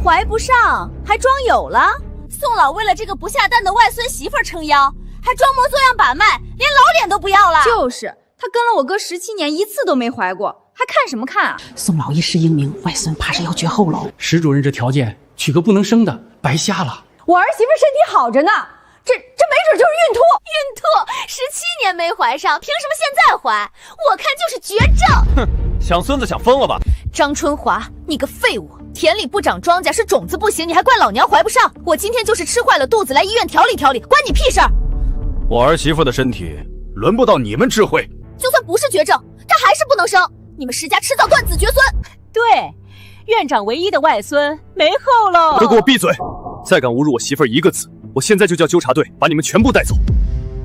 怀不上还装有了？宋老为了这个不下蛋的外孙媳妇儿撑腰，还装模作样把脉，连老脸都不要了。就是，他跟了我哥17年，一次都没怀过，还看什么看啊？宋老一世英明，外孙怕是要绝后喽。石主任这条件，娶个不能生的，白瞎了。我儿媳妇身体好着呢，这没准就是孕吐。孕吐，17年没怀上，凭什么现在怀？我看就是绝症。哼，想孙子想疯了吧？张春华，你个废物！田里不长庄稼是种子不行，你还怪老娘怀不上？我今天就是吃坏了肚子来医院调理调理，关你屁事儿！我儿媳妇的身体轮不到你们智慧。就算不是绝症，她还是不能生。你们石家迟早断子绝孙。对，院长唯一的外孙没后喽！都给我闭嘴！再敢侮辱我媳妇儿一个字，我现在就叫纠察队把你们全部带走。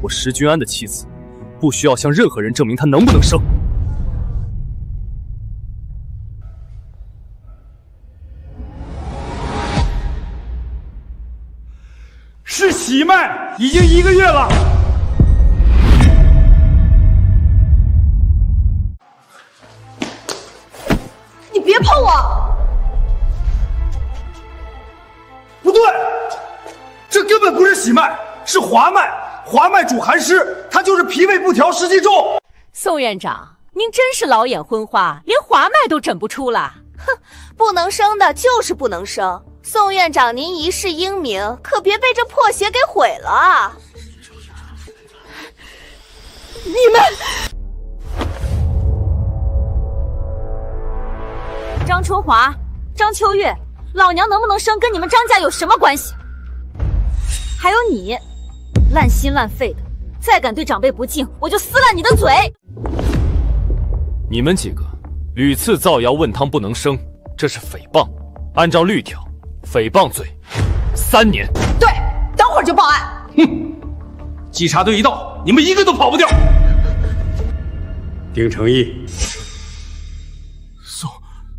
我石君安的妻子，不需要向任何人证明她能不能生。是喜脉，已经1个月了。你别碰我！不对，这根本不是喜脉，是滑脉。滑脉主寒湿，它就是脾胃不调，湿气重。宋院长，您真是老眼昏花，连滑脉都诊不出了。哼，不能生的就是不能生。宋院长，您一世英名，可别被这破鞋给毁了啊！你你们！张春华、张秋月，老娘能不能生跟你们张家有什么关系？还有你，烂心烂肺的，再敢对长辈不敬，我就撕烂你的嘴！你们几个屡次造谣问汤不能生，这是诽谤，按照律条，诽谤罪3年。对，等会儿就报案。哼，稽查队一到，你们一个都跑不掉。丁成义，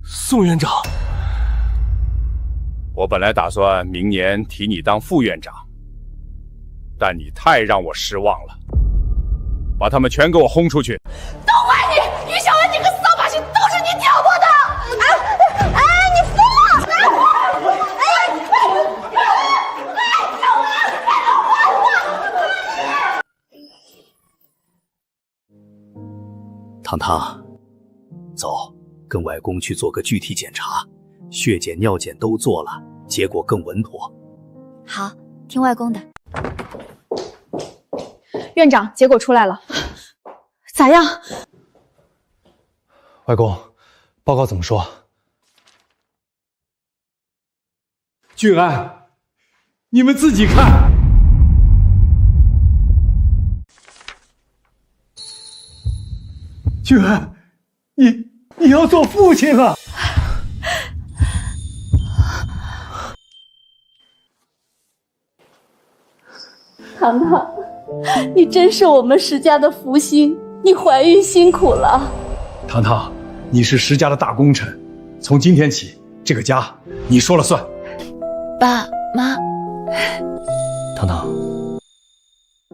宋院长，我本来打算明年提你当副院长，但你太让我失望了，把他们全给我轰出去！都怪你，于小文，你个扫把星，都是你挑拨的！哎，你疯了！糖糖，走，跟外公去做个具体检查，血检、尿检都做了，结果更稳妥。好，听外公的。院长，结果出来了，咋样？外公，报告怎么说？俊安，你们自己看。俊安，你要做父亲了。糖糖，你真是我们石家的福星，你怀孕辛苦了。糖糖，你是石家的大功臣，从今天起，这个家你说了算。爸妈，糖糖，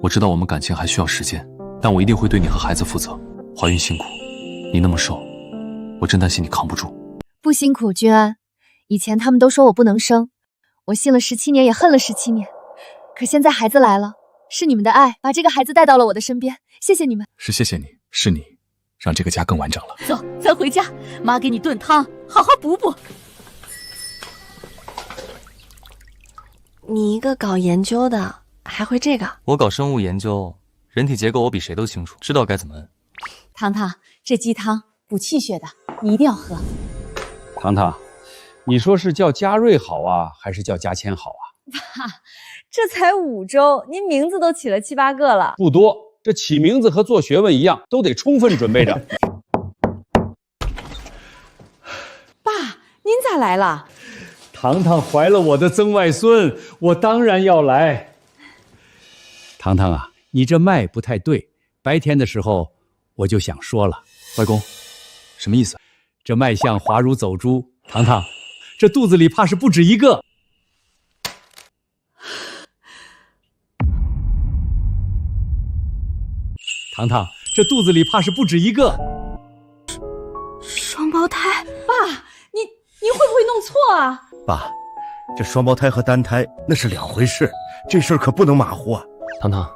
我知道我们感情还需要时间，但我一定会对你和孩子负责。怀孕辛苦，你那么瘦，我真担心你扛不住。不辛苦，君安。以前他们都说我不能生，我信了17年，也恨了17年。可现在孩子来了，是你们的爱把这个孩子带到了我的身边，谢谢你们。是谢谢你，是你让这个家更完整了。走，咱回家，妈给你炖汤，好好补补。你一个搞研究的，还会这个？我搞生物研究，人体结构我比谁都清楚，知道该怎么摁。糖糖，这鸡汤补气血的，你一定要喝。糖糖，你说是叫嘉瑞好啊，还是叫嘉谦好啊？爸，这才5周，您名字都起了7、8个了。不多，这起名字和做学问一样，都得充分准备着。爸，您咋来了？糖糖怀了我的曾外孙，我当然要来。糖糖啊，你这脉不太对，白天的时候我就想说了。外公，什么意思？这脉象滑如走珠，糖糖，这肚子里怕是不止一个。糖糖，这肚子里怕是不止一个。双胞胎？爸，您会不会弄错啊？爸，这双胞胎和单胎那是2回事，这事儿可不能马虎啊。糖糖，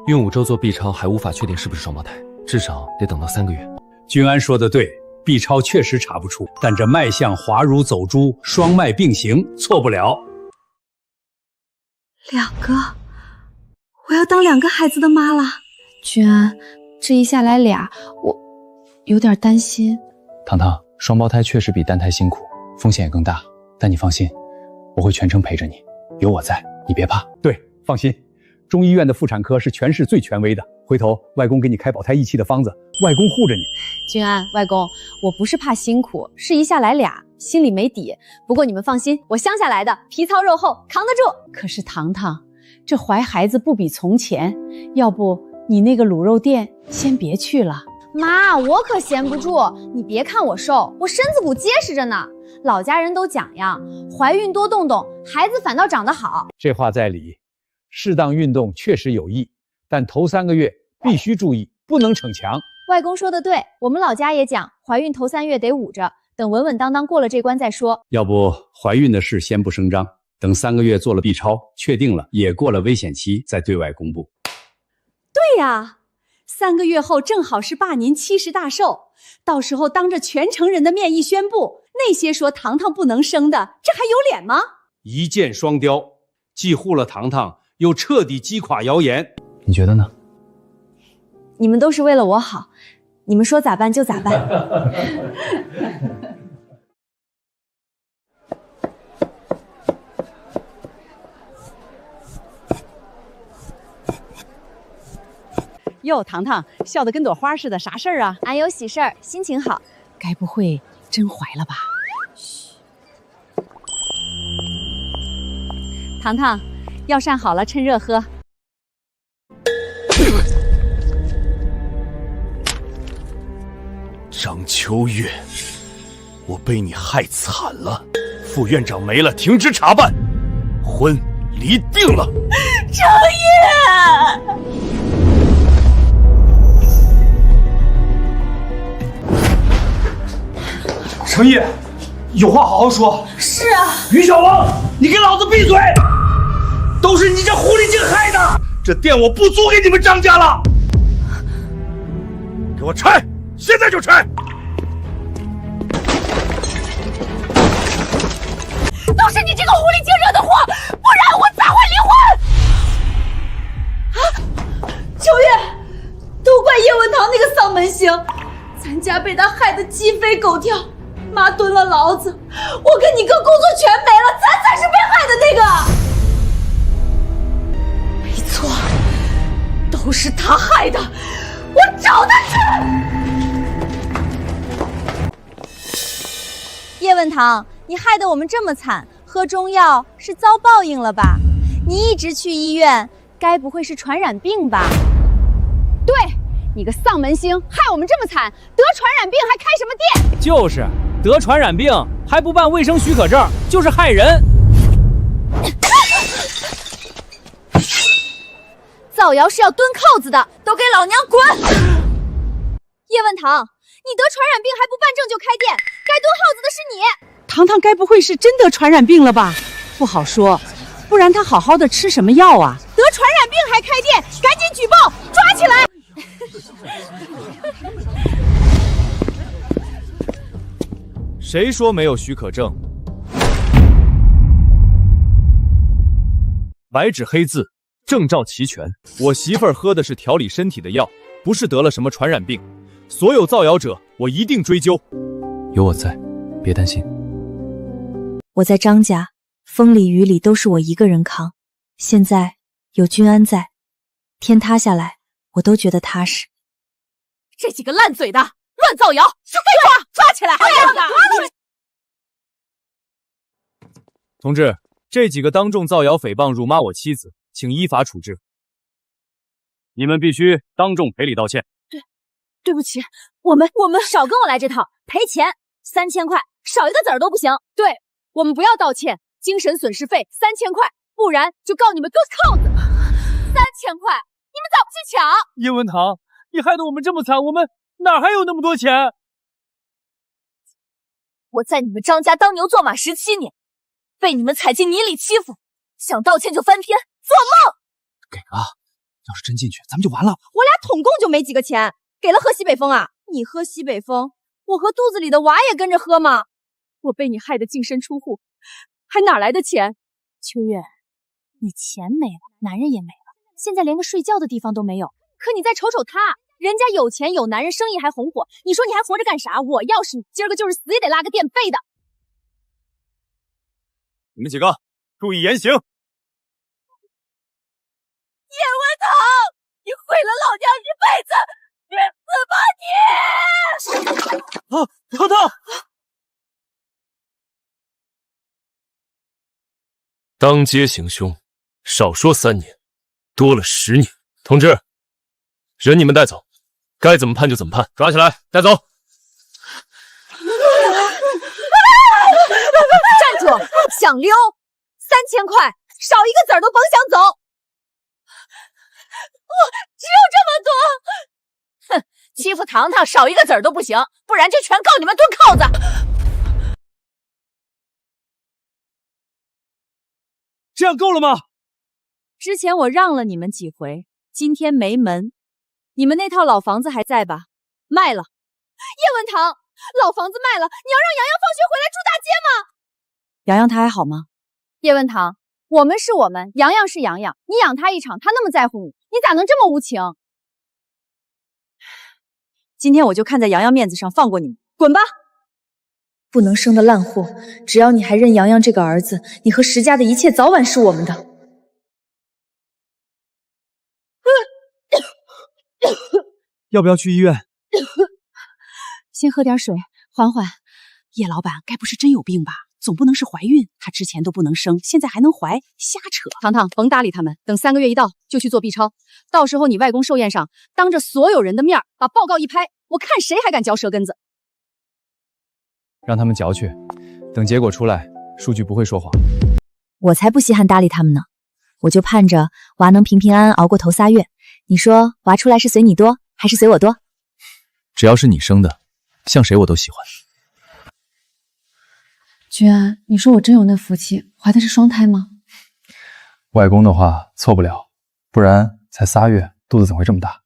用5周做 B 超还无法确定是不是双胞胎，至少得等到3个月。君安说的对，B 超确实查不出，但这脉象滑如走珠，双脉并行，错不了。2个，我要当2个孩子的妈了。君安，这一下来俩，我有点担心。糖糖，双胞胎确实比单胎辛苦，风险也更大，但你放心，我会全程陪着你，有我在，你别怕。对，放心，中医院的妇产科是全市最权威的，回头外公给你开保胎益气的方子，外公护着你。君安，外公，我不是怕辛苦，是一下来俩，心里没底。不过你们放心，我乡下来的，皮糙肉厚，扛得住。可是糖糖，这怀孩子不比从前，要不你那个卤肉店先别去了。妈，我可闲不住，你别看我瘦，我身子骨结实着呢。老家人都讲呀，怀孕多动动，孩子反倒长得好。这话在理，适当运动确实有益，但头3个月必须注意，不能逞强。外公说的对，我们老家也讲，怀孕头3月得捂着，等稳稳当当过了这关再说。要不怀孕的事先不声张，等3个月做了 B 超，确定了也过了危险期，再对外公布。对呀，3个月后正好是爸您70大寿，到时候当着全城人的面一宣布，那些说糖糖不能生的，这还有脸吗？一箭双雕，既护了糖糖，又彻底击垮谣言。你觉得呢？你们都是为了我好，你们说咋办就咋办。哟，糖糖笑得跟朵花似的，啥事儿啊？俺有喜事儿，心情好。该不会真怀了吧？嘘。糖糖，药膳好了，趁热喝。张秋月，我被你害惨了，副院长没了，停职查办，婚离定了。程烨。程烨，有话好好说。是啊，于小王，你给老子闭嘴！都是你这狐狸精害的！这店我不租给你们张家了。给我拆，现在就拆！都是你这个狐狸精惹的祸，不然我咋会离婚？啊，秋月，都怪叶文堂那个丧门星，咱家被他害得鸡飞狗跳。妈蹲了牢子，我跟你哥工作全没了，咱才是被害的那个。没错，都是他害的，我找他去。叶问堂，你害得我们这么惨，喝中药是遭报应了吧？你一直去医院，该不会是传染病吧？对，你个丧门星，害我们这么惨，得传染病还开什么店？就是。得传染病还不办卫生许可证，就是害人。造谣是要蹲扣子的，都给老娘滚！叶问堂，你得传染病还不办证就开店，该蹲耗子的是你。糖糖该不会是真得传染病了吧？不好说，不然他好好的吃什么药啊？得传染病还开店，赶紧举报，抓起来！谁说没有许可证？白纸黑字，证照齐全。我媳妇儿喝的是调理身体的药，不是得了什么传染病。所有造谣者，我一定追究。有我在，别担心。我在张家，风里雨里都是我一个人扛。现在有君安在，天塌下来我都觉得踏实。这几个烂嘴的！乱造谣是废话，抓起来！同志，这几个当众造谣诽谤辱骂我妻子，请依法处置。你们必须当众赔礼道歉。对不起，我们少跟我来这套，赔钱3000块，少一个子儿都不行。对，我们不要道歉，精神损失费3000块，不然就告你们蹲扣子。3000块，你们咋不去抢？叶文堂，你害得我们这么惨，我们哪还有那么多钱？我在你们张家当牛做马17年，被你们踩进泥里欺负，想道歉就翻篇，做梦！给啊！要是真进去，咱们就完了。我俩统共就没几个钱，给了喝西北风啊！你喝西北风，我和肚子里的娃也跟着喝吗？我被你害得净身出户，还哪来的钱？秋月，你钱没了，男人也没了，现在连个睡觉的地方都没有。可你再瞅瞅他。人家有钱有男人，生意还红火，你说你还活着干啥？我要是你，今儿个就是死也得拉个垫背的。你们几个注意言行。叶文堂，你毁了老娘一辈子，去死吧你！啊，糖糖！当街行凶，少说3年，多了10年。同志，人你们带走。该怎么判就怎么判，抓起来带走。站住！想溜？3000块，少一个子儿都甭想走。我只有这么多。哼，欺负糖糖少一个子儿都不行，不然就全告你们蹲扣子。这样够了吗？之前我让了你们几回，今天没门。你们那套老房子还在吧？卖了。叶文堂，老房子卖了，你要让洋洋放学回来住大街吗？洋洋他还好吗？叶文堂，我们是我们，洋洋是洋洋，你养他一场，他那么在乎你，你咋能这么无情？今天我就看在洋洋面子上放过你们，滚吧！不能生的烂货，只要你还认洋洋这个儿子，你和石家的一切早晚是我们的。要不要去医院？先喝点水，缓缓。叶老板该不是真有病吧？总不能是怀孕，她之前都不能生，现在还能怀，瞎扯。糖糖，甭搭理他们，等3个月一到就去做 B 超，到时候你外公寿宴上，当着所有人的面把报告一拍，我看谁还敢嚼舌根子。让他们嚼去，等结果出来，数据不会说谎。我才不稀罕搭理他们呢，我就盼着娃能平平安安熬过头3月。你说娃出来是随你多，还是随我多？只要是你生的，像谁我都喜欢。君安，你说我真有那福气，怀的是双胎吗？外公的话错不了，不然才3月，肚子怎会这么大？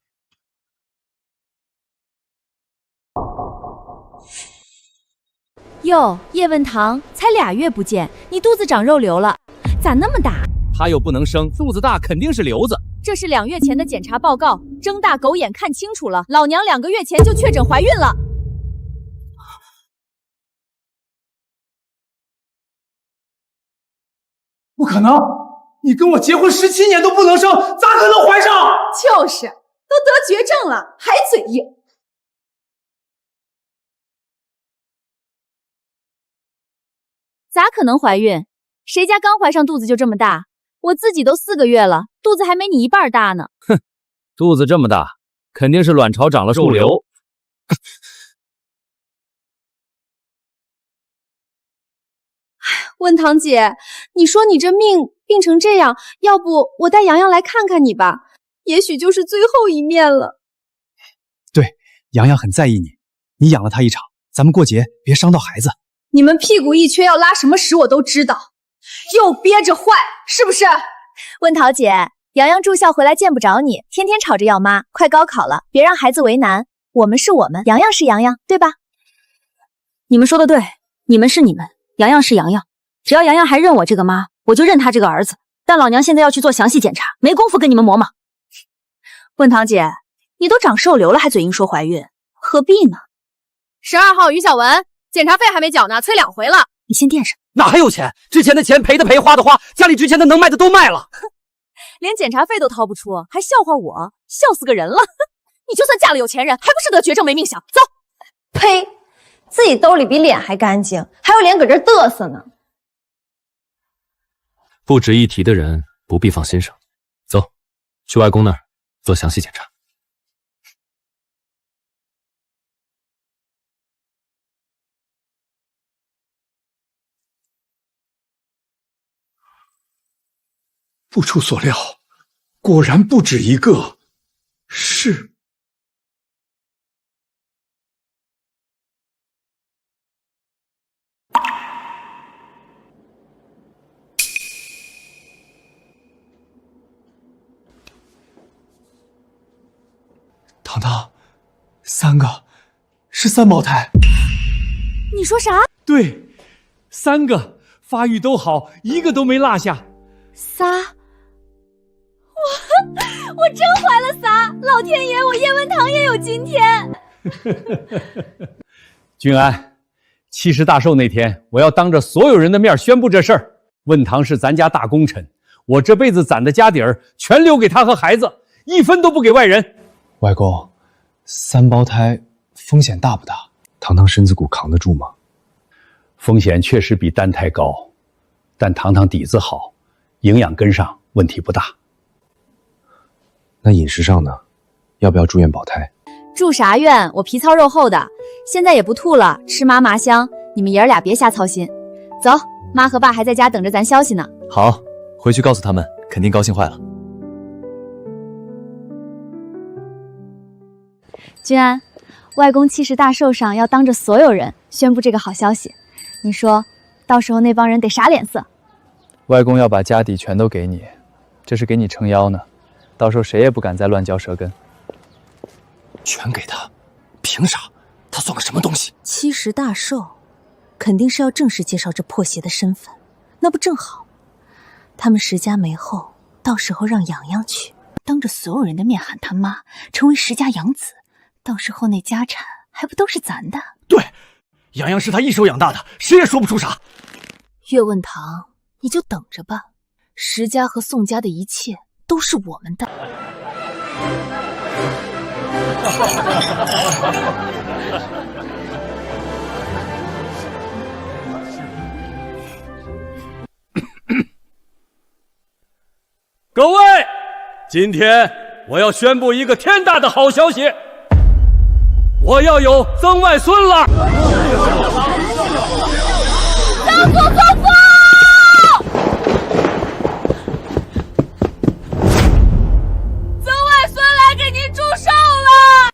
哟，叶问堂，才2月不见，你肚子长肉瘤了，咋那么大？他又不能生，肚子大肯定是瘤子。这是2月前的检查报告，睁大狗眼看清楚了，老娘2个月前就确诊怀孕了。不可能！你跟我结婚17年都不能生，咋可能怀上？就是，都得绝症了，还嘴硬。咋可能怀孕？谁家刚怀上肚子就这么大？我自己都4个月了，肚子还没你一半大呢。哼，肚子这么大，肯定是卵巢长了肉瘤。问堂姐，你说你这病成这样，要不我带洋洋来看看你吧？也许就是最后一面了。对，洋洋很在意你，你养了他一场，咱们过节别伤到孩子。你们屁股一缺要拉什么屎我都知道，又憋着坏，是不是？问桃姐，洋洋住校回来见不着你，天天吵着要妈，快高考了，别让孩子为难。我们是我们，洋洋是洋洋，对吧？你们说的对，你们是你们，洋洋是洋洋。只要洋洋还认我这个妈，我就认他这个儿子。但老娘现在要去做详细检查，没工夫跟你们磨嘛。问堂姐，你都长瘦瘤了，还嘴硬说怀孕，何必呢？12号于小文，检查费还没缴呢，催2回了。你先垫上。哪还有钱？之前的钱赔的赔，花的花，家里值钱的能卖的都卖了。哼，连检查费都掏不出，还笑话我，笑死个人了。你就算嫁了有钱人，还不是得绝症没命享？走。呸！自己兜里比脸还干净，还有脸搁这嘚瑟呢。不值一提的人不必放心上。走，去外公那儿做详细检查。不出所料，果然不止一个。是。糖糖，3个，是3胞胎。你说啥？对，3个，发育都好，一个都没落下。我真怀了仨！老天爷，我叶问堂也有今天。君安，70大寿那天，我要当着所有人的面宣布这事儿。问堂是咱家大功臣，我这辈子攒的家底儿全留给他和孩子，1分都不给外人。外公，3胞胎风险大不大？糖糖身子骨扛得住吗？风险确实比单胎高，但糖糖底子好，营养跟上，问题不大。那饮食上呢？要不要住院保胎？住啥院？我皮糙肉厚的，现在也不吐了，吃妈麻香。你们爷儿俩别瞎操心。走，妈和爸还在家等着咱消息呢。好，回去告诉他们，肯定高兴坏了。君安，外公70大寿上要当着所有人宣布这个好消息，你说到时候那帮人得啥脸色？外公要把家底全都给你，这是给你撑腰呢，到时候谁也不敢再乱嚼舌根。全给他，凭啥？他算个什么东西？70大寿，肯定是要正式介绍这破鞋的身份，那不正好？他们石家没后，到时候让洋洋去，当着所有人的面喊他妈，成为石家养子，到时候那家产还不都是咱的？对，洋洋是他一手养大的，谁也说不出啥。岳问堂，你就等着吧，石家和宋家的一切都是我们的。各位，今天我要宣布一个天大的好消息，我要有曾外孙了！曾祖父父！曾外孙来给您祝寿了！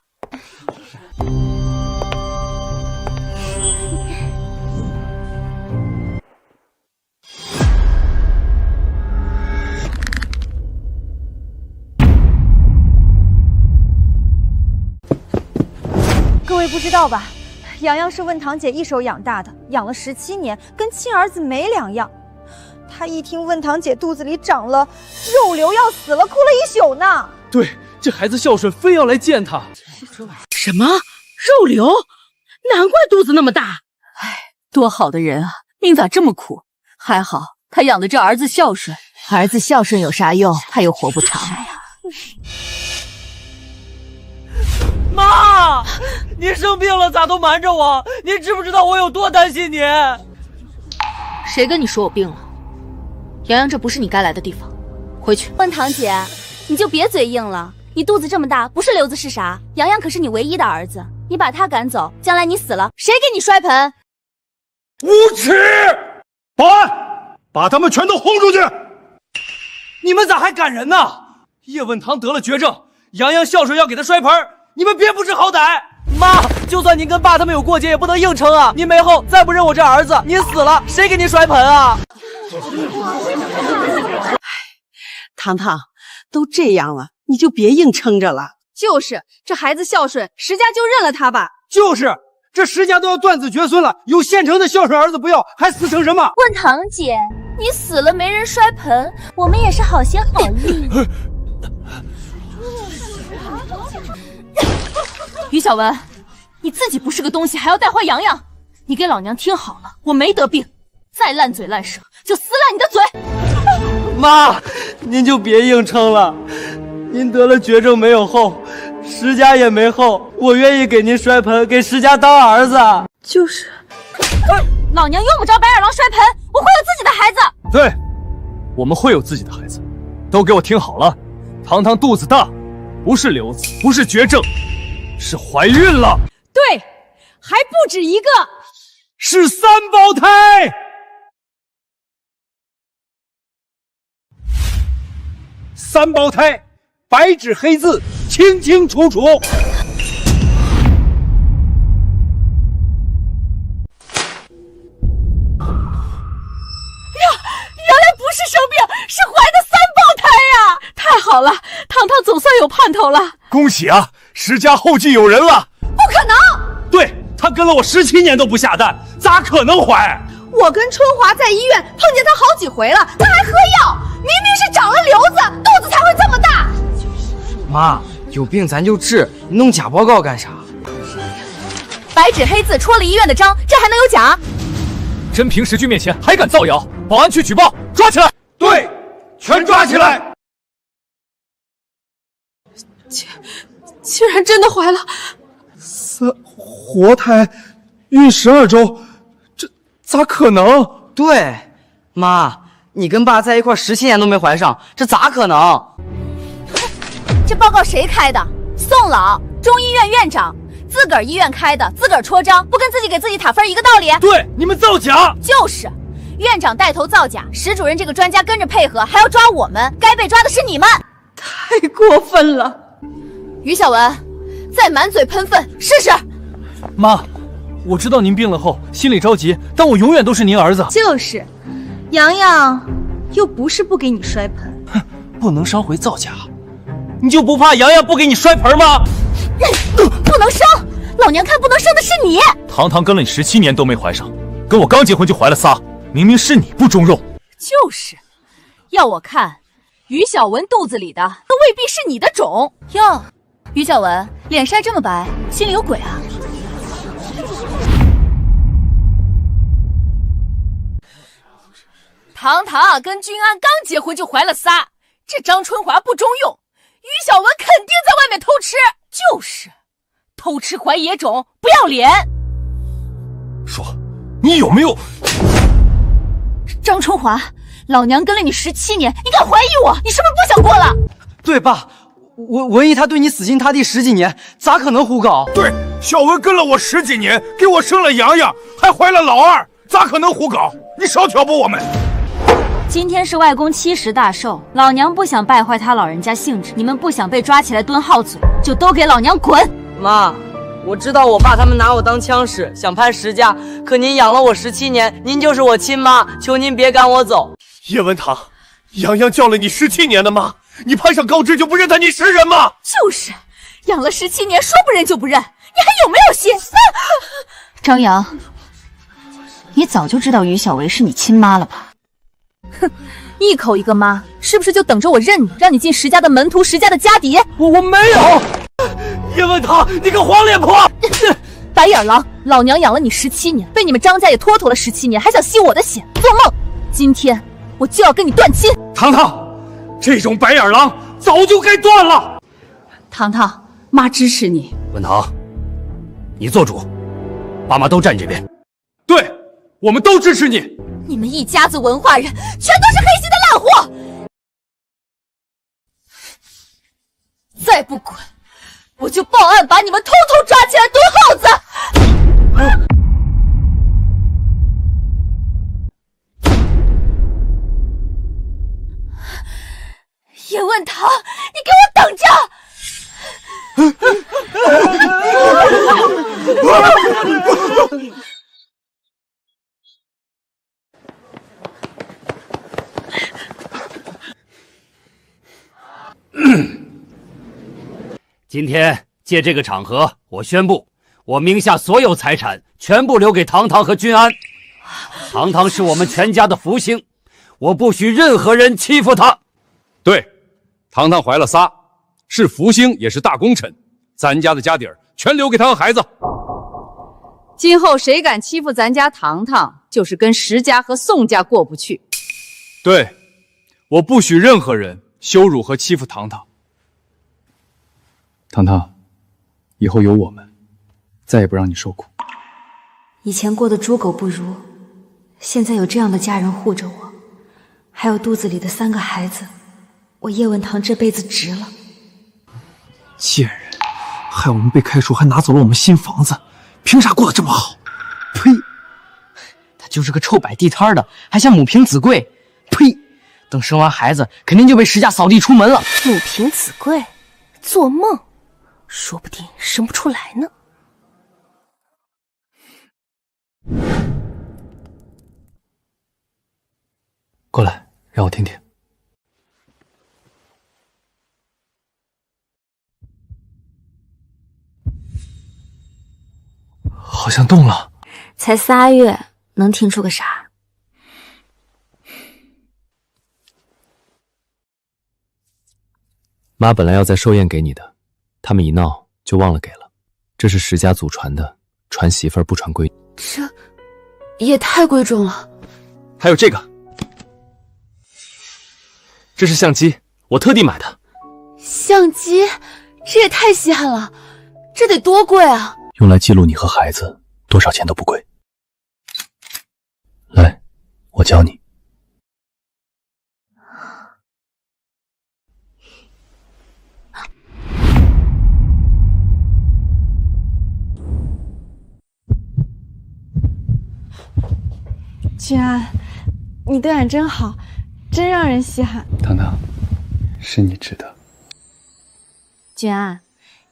各位不知道吧？洋洋是问堂姐一手养大的，养了17年，跟亲儿子没两样。他一听问堂姐肚子里长了肉瘤要死了，哭了一宿呢。对，这孩子孝顺，非要来见他。什么肉瘤？难怪肚子那么大。哎，多好的人啊，命咋这么苦？还好他养的这儿子孝顺。儿子孝顺有啥用？他又活不长。妈，你生病了咋都瞒着我？你知不知道我有多担心你？谁跟你说我病了？洋洋，这不是你该来的地方，回去。问堂姐，你就别嘴硬了。你肚子这么大，不是瘤子是啥？洋洋可是你唯一的儿子，你把他赶走，将来你死了，谁给你摔盆？无耻！保安，把他们全都轰出去！你们咋还赶人呢？叶问堂得了绝症，洋洋孝顺要给他摔盆，你们别不知好歹！妈，就算您跟爸他们有过节，也不能硬撑啊！您没后再不认我这儿子，您死了谁给您摔盆啊？糖糖，都这样了，你就别硬撑着了。就是，这孩子孝顺，石家就认了他吧。就是，这石家都要断子绝孙了，有现成的孝顺儿子不要，还死成什么？问堂姐，你死了没人摔盆，我们也是好心好意。于小文，你自己不是个东西，还要带坏洋洋。你给老娘听好了，我没得病，再烂嘴烂舌就撕烂你的嘴。妈，您就别硬撑了，您得了绝症没有后，石家也没后，我愿意给您摔盆，给石家当儿子。就是，老娘用不着白眼狼摔盆，我会有自己的孩子。对，我们会有自己的孩子，都给我听好了，糖糖肚子大，不是瘤子，不是绝症，是怀孕了。对，还不止一个，是3胞胎。3胞胎，白纸黑字，清清楚楚。原来不是生病，是怀的3胞胎呀！太好了，糖糖总算有盼头了。恭喜啊，石家后继有人了。不可能！对，他跟了我17年都不下蛋，咋可能怀？我跟春华在医院碰见他好几回了，他还喝药，明明是长了瘤子，肚子才会这么大。妈，有病咱就治，你弄假报告干啥？白纸黑字戳了医院的章，这还能有假？真凭实据面前还敢造谣，保安去举报，抓起来！对，全抓起来！竟然真的怀了活胎，孕12周，这咋可能？对，妈，你跟爸在一块17年都没怀上，这咋可能？这报告谁开的？宋老，中医院院长，自个儿医院开的，自个儿戳章，不跟自己给自己打分一个道理？对，你们造假！就是，院长带头造假，石主任这个专家跟着配合，还要抓我们，该被抓的是你们！太过分了！于小文，再满嘴喷粪试试。妈，我知道您病了后心里着急，但我永远都是您儿子。就是，洋洋又不是不给你摔盆，哼，不能烧毁造假，你就不怕洋洋不给你摔盆吗？不能生，老娘看不能生的是你。糖糖跟了你17年都没怀上，跟我刚结婚就怀了仨，明明是你不中用。就是，要我看，于小文肚子里的都未必是你的种哟。于小文，脸晒这么白，心里有鬼啊？堂堂跟君安刚结婚就怀了仨，这张春华不中用，于小文肯定在外面偷吃，就是偷吃怀野种，不要脸。说，你有没有？张春华，老娘跟了你17年，你敢怀疑我？你是不是不想过了？对爸，文艺他对你死心塌地10几年，咋可能胡搞？对，小文跟了我10几年，给我生了洋洋，还怀了老二，咋可能胡搞？你少挑拨我们。今天是外公70大寿，老娘不想败坏他老人家兴致，你们不想被抓起来蹲号嘴，就都给老娘滚！妈，我知道我爸他们拿我当枪使，想攀10家，可您养了我17年，您就是我亲妈，求您别赶我走。叶文堂，洋洋叫了你17年的妈，你攀上高枝就不认他你是人吗？就是，养了17年，说不认就不认，你还有没有心？张扬，你早就知道于小维是你亲妈了吧？哼，一口一个妈，是不是就等着我认你，让你进石家的门徒，石家的家底？我没有。叶文堂，你个黄脸婆！白眼狼，老娘养了你17年，被你们张家也拖了17年，还想吸我的血，做梦！今天我就要跟你断亲。堂堂，这种白眼狼早就该断了。堂堂，妈支持你。文堂，你做主，爸妈都站这边。对，我们都支持你。你们一家子文化人，全都是黑心的烂货！再不滚，我就报案，把你们通通抓起来蹲耗子！叶问堂，你给我等着！今天借这个场合，我宣布，我名下所有财产全部留给堂堂和君安。堂堂是我们全家的福星，我不许任何人欺负他。对，堂堂怀了仨，是福星也是大功臣，咱家的家底儿全留给他和孩子。今后谁敢欺负咱家堂堂，就是跟石家和宋家过不去。对，我不许任何人羞辱和欺负堂堂。堂堂，以后有我们，再也不让你受苦。以前过得猪狗不如，现在有这样的家人护着我，还有肚子里的3个孩子，我叶文堂这辈子值了。贱人，害我们被开除，还拿走了我们新房子，凭啥过得这么好？呸！他就是个臭摆地摊的，还想母凭子贵。呸！等生完孩子，肯定就被石家扫地出门了。母凭子贵，做梦，说不定生不出来呢。过来，让我听听。好像动了。才3月，能听出个啥？妈本来要在寿宴给你的，他们一闹就忘了给了。这是石家祖传的，传媳妇儿不传闺女。这也太贵重了。还有这个，这是相机，我特地买的。相机，这也太稀罕了，这得多贵啊！用来记录你和孩子，多少钱都不贵。来，我教你。君安，你对俺真好，真让人稀罕。堂堂，是你值得。君安，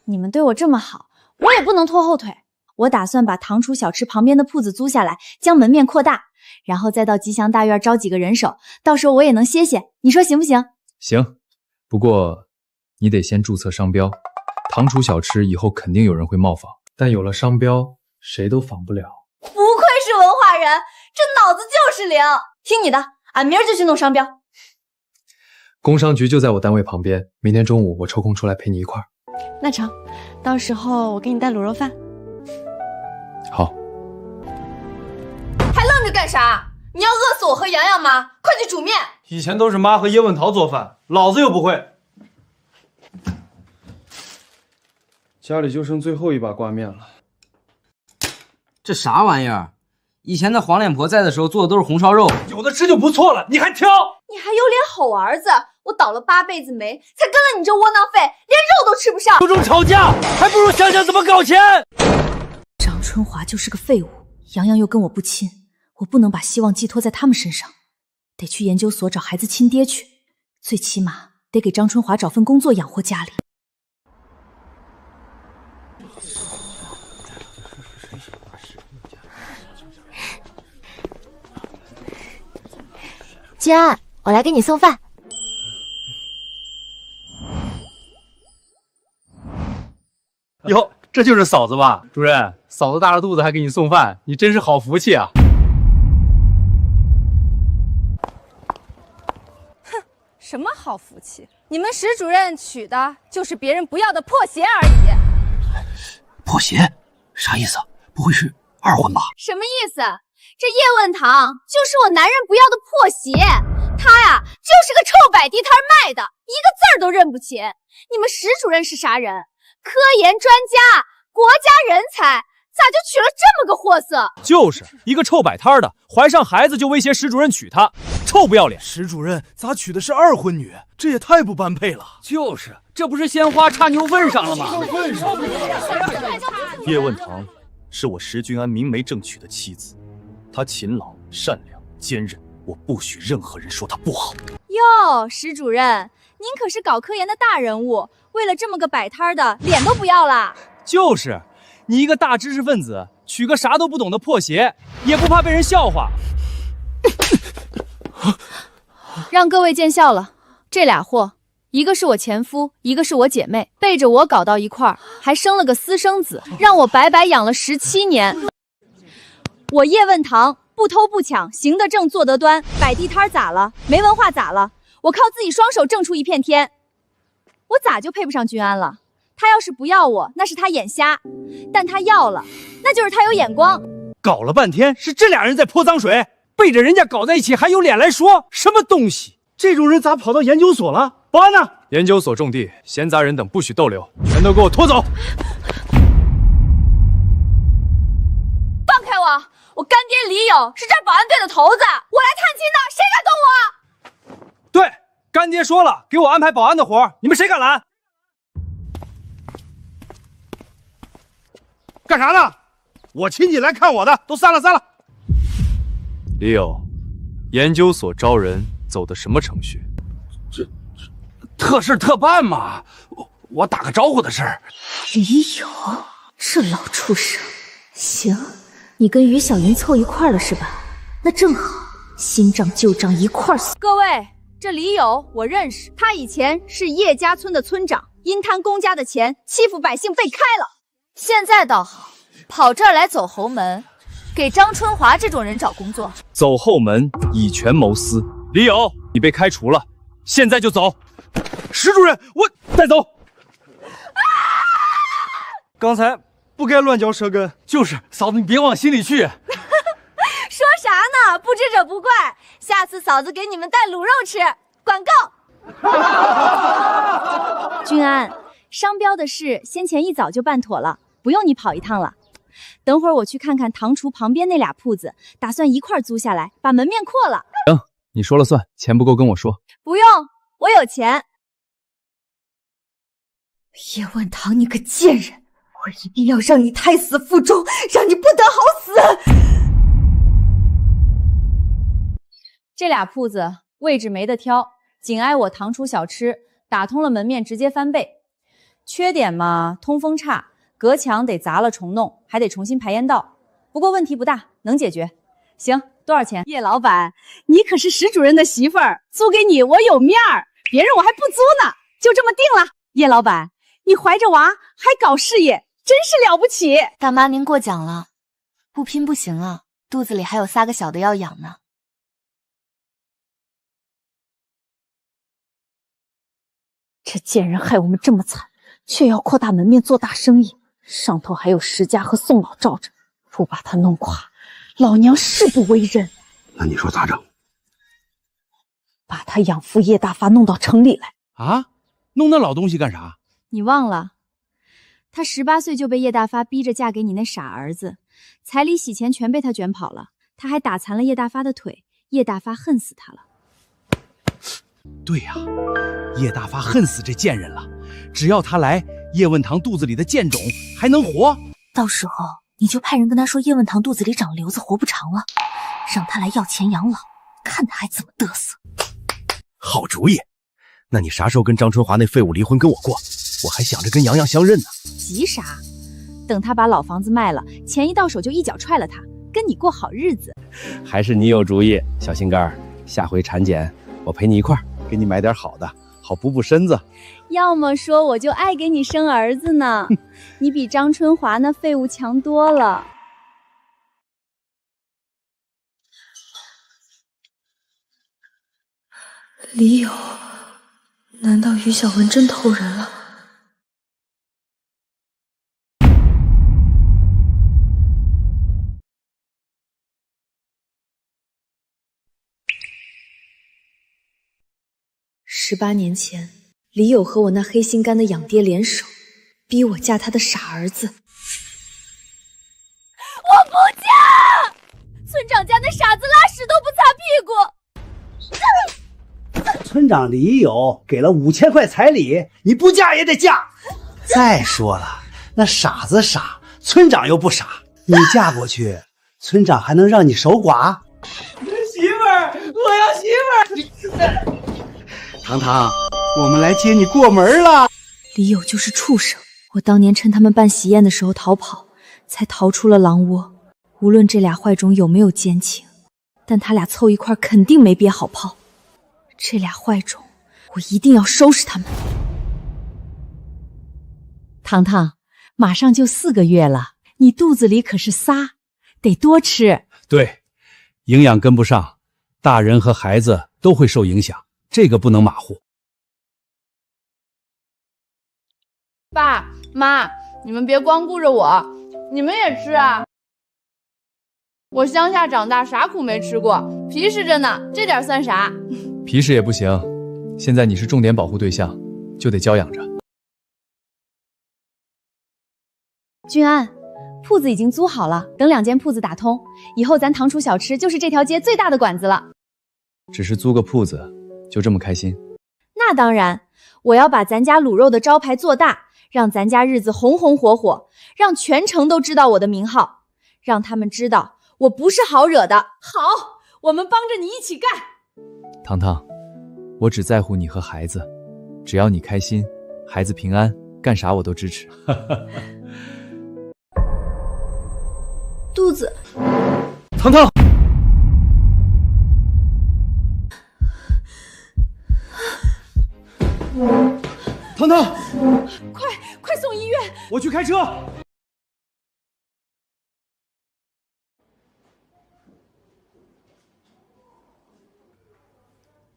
你们对我这么好，我也不能拖后腿。我打算把糖厨小吃旁边的铺子租下来，将门面扩大，然后再到吉祥大院招几个人手，到时候我也能歇歇。你说行不行？行，不过你得先注册商标。糖厨小吃以后肯定有人会冒仿，但有了商标，谁都仿不了。不愧是文化人，这脑子就是灵。听你的，俺明儿就去弄商标。工商局就在我单位旁边，明天中午我抽空出来陪你一块儿。那成，到时候我给你带卤肉饭。好。还愣着干啥？你要饿死我和洋洋吗？快去煮面！以前都是妈和叶问桃做饭，老子又不会。家里就剩最后一把挂面了。这啥玩意儿？以前的黄脸婆在的时候做的都是红烧肉，有的吃就不错了，你还挑？你还有脸吼儿子？我倒了8辈子霉，才跟了你这窝囊废，连肉都吃不上。注重吵架，还不如想想怎么搞钱。张春华就是个废物，洋洋又跟我不亲，我不能把希望寄托在他们身上，得去研究所找孩子亲爹去，最起码得给张春华找份工作养活家里。君安，我来给你送饭。哟，这就是嫂子吧？主任，嫂子大着肚子还给你送饭，你真是好福气啊！哼，什么好福气？你们石主任娶的就是别人不要的破鞋而已。破鞋？啥意思？不会是二婚吧？什么意思？这叶问堂就是我男人不要的破鞋，他呀就是个臭摆地摊卖的，一个字儿都认不起。你们石主任是啥人？科研专家，国家人才，咋就娶了这么个货色？就是一个臭摆摊的，怀上孩子就威胁石主任娶她，臭不要脸！石主任咋娶的是二婚女？这也太不般配了。就是，这不是鲜花插牛粪上了吗？叶问堂是我石君安明媒正娶的妻子，她勤劳、善良、坚韧，我不许任何人说她不好。哟，石主任，您可是搞科研的大人物，为了这么个摆摊的，脸都不要了？就是，你一个大知识分子，娶个啥都不懂的破鞋，也不怕被人笑话？让各位见笑了，这俩货，一个是我前夫，一个是我姐妹，背着我搞到一块儿，还生了个私生子，让我白白养了17年。我叶问堂不偷不抢，行得正坐得端，摆地摊咋了？没文化咋了？我靠自己双手挣出一片天，我咋就配不上君安了？他要是不要我，那是他眼瞎；但他要了，那就是他有眼光。搞了半天是这俩人在泼脏水，背着人家搞在一起，还有脸来说什么东西？这种人咋跑到研究所了？保安呢？研究所种地，闲杂人等不许逗留，全都给我拖走！放开我！我干爹李友是这儿保安队的头子，我来探亲的，谁敢动我？对，干爹说了，给我安排保安的活，你们谁敢拦？干啥呢？我亲戚来看我的，都散了散了。李友，研究所招人走的什么程序？这特事特办嘛，我打个招呼的事儿。李友，这老畜生，行，你跟于小云凑一块了是吧？那正好，新账旧账一块算。各位，这李友我认识，他以前是叶家村的村长，因贪公家的钱欺负百姓被开了。现在倒好，跑这儿来走后门，给张春华这种人找工作。走后门，以权谋私。李友，你被开除了，现在就走。石主任，我带走。刚才不该乱嚼舌根。就是嫂子，你别往心里去。说啥呢？不知者不怪。下次嫂子给你们带卤肉吃，管够。君安，商标的事先前一早就办妥了，不用你跑一趟了。等会儿我去看看堂厨旁边那俩铺子，打算一块租下来，把门面扩了。行，你说了算，钱不够跟我说。不用，我有钱。叶问堂，你个贱人！我一定要让你胎死腹中，让你不得好死！这俩铺子位置没得挑，紧挨我堂厨小吃，打通了门面直接翻倍。缺点嘛，通风差，隔墙得砸了重弄，还得重新排烟道。不过问题不大，能解决。行，多少钱？叶老板，你可是石主任的媳妇儿，租给你我有面儿，别人我还不租呢，就这么定了。叶老板，你怀着娃还搞事业，真是了不起。大妈您过奖了，不拼不行啊，肚子里还有3个小的要养呢。这贱人害我们这么惨，却要扩大门面做大生意，上头还有石家和宋老罩着，不把他弄垮，老娘誓不为人。那你说咋整？把他养父叶大发弄到城里来。啊？弄那老东西干啥？你忘了，他18岁就被叶大发逼着嫁给你那傻儿子，彩礼洗钱全被他卷跑了，他还打残了叶大发的腿，叶大发恨死他了。对呀，叶大发恨死这贱人了，只要他来，叶问堂肚子里的贱种还能活。到时候你就派人跟他说叶问堂肚子里长瘤子活不长了，让他来要钱养老，看他还怎么嘚瑟。好主意，那你啥时候跟张春华那废物离婚跟我过？我还想着跟洋洋相认呢。急啥？等他把老房子卖了，钱一到手就一脚踹了他，跟你过好日子。还是你有主意，小心肝儿。下回产检我陪你一块儿，给你买点好的，好补补身子。要么说我就爱给你生儿子呢，你比张春华那废物强多了。李友，难道于小文真偷人了？18年前，李友和我那黑心肝的养爹联手，逼我嫁他的傻儿子。我不嫁！村长家那傻子拉屎都不擦屁股。村长李友给了5000块彩礼，你不嫁也得嫁。再说了，那傻子傻，村长又不傻，你嫁过去，村长还能让你守寡？媳妇儿，我要媳妇儿！糖糖，我们来接你过门了。李友就是畜生，我当年趁他们办喜宴的时候逃跑，才逃出了狼窝。无论这俩坏种有没有奸情，但他俩凑一块肯定没憋好炮。这俩坏种，我一定要收拾他们。糖糖，马上就4个月了，你肚子里可是仨，得多吃。对，营养跟不上，大人和孩子都会受影响，这个不能马虎。爸妈，你们别光顾着我，你们也吃啊。我乡下长大，啥苦没吃过，皮实着呢，这点算啥？皮实也不行，现在你是重点保护对象，就得娇养着。君安，铺子已经租好了，等2间铺子打通，以后咱糖厨小吃就是这条街最大的馆子了。只是租个铺子，就这么开心？那当然，我要把咱家卤肉的招牌做大，让咱家日子红红火火，让全城都知道我的名号，让他们知道我不是好惹的。好，我们帮着你一起干。糖糖，我只在乎你和孩子，只要你开心，孩子平安，干啥我都支持。肚子，糖糖，糖糖，快送医院！我去开车。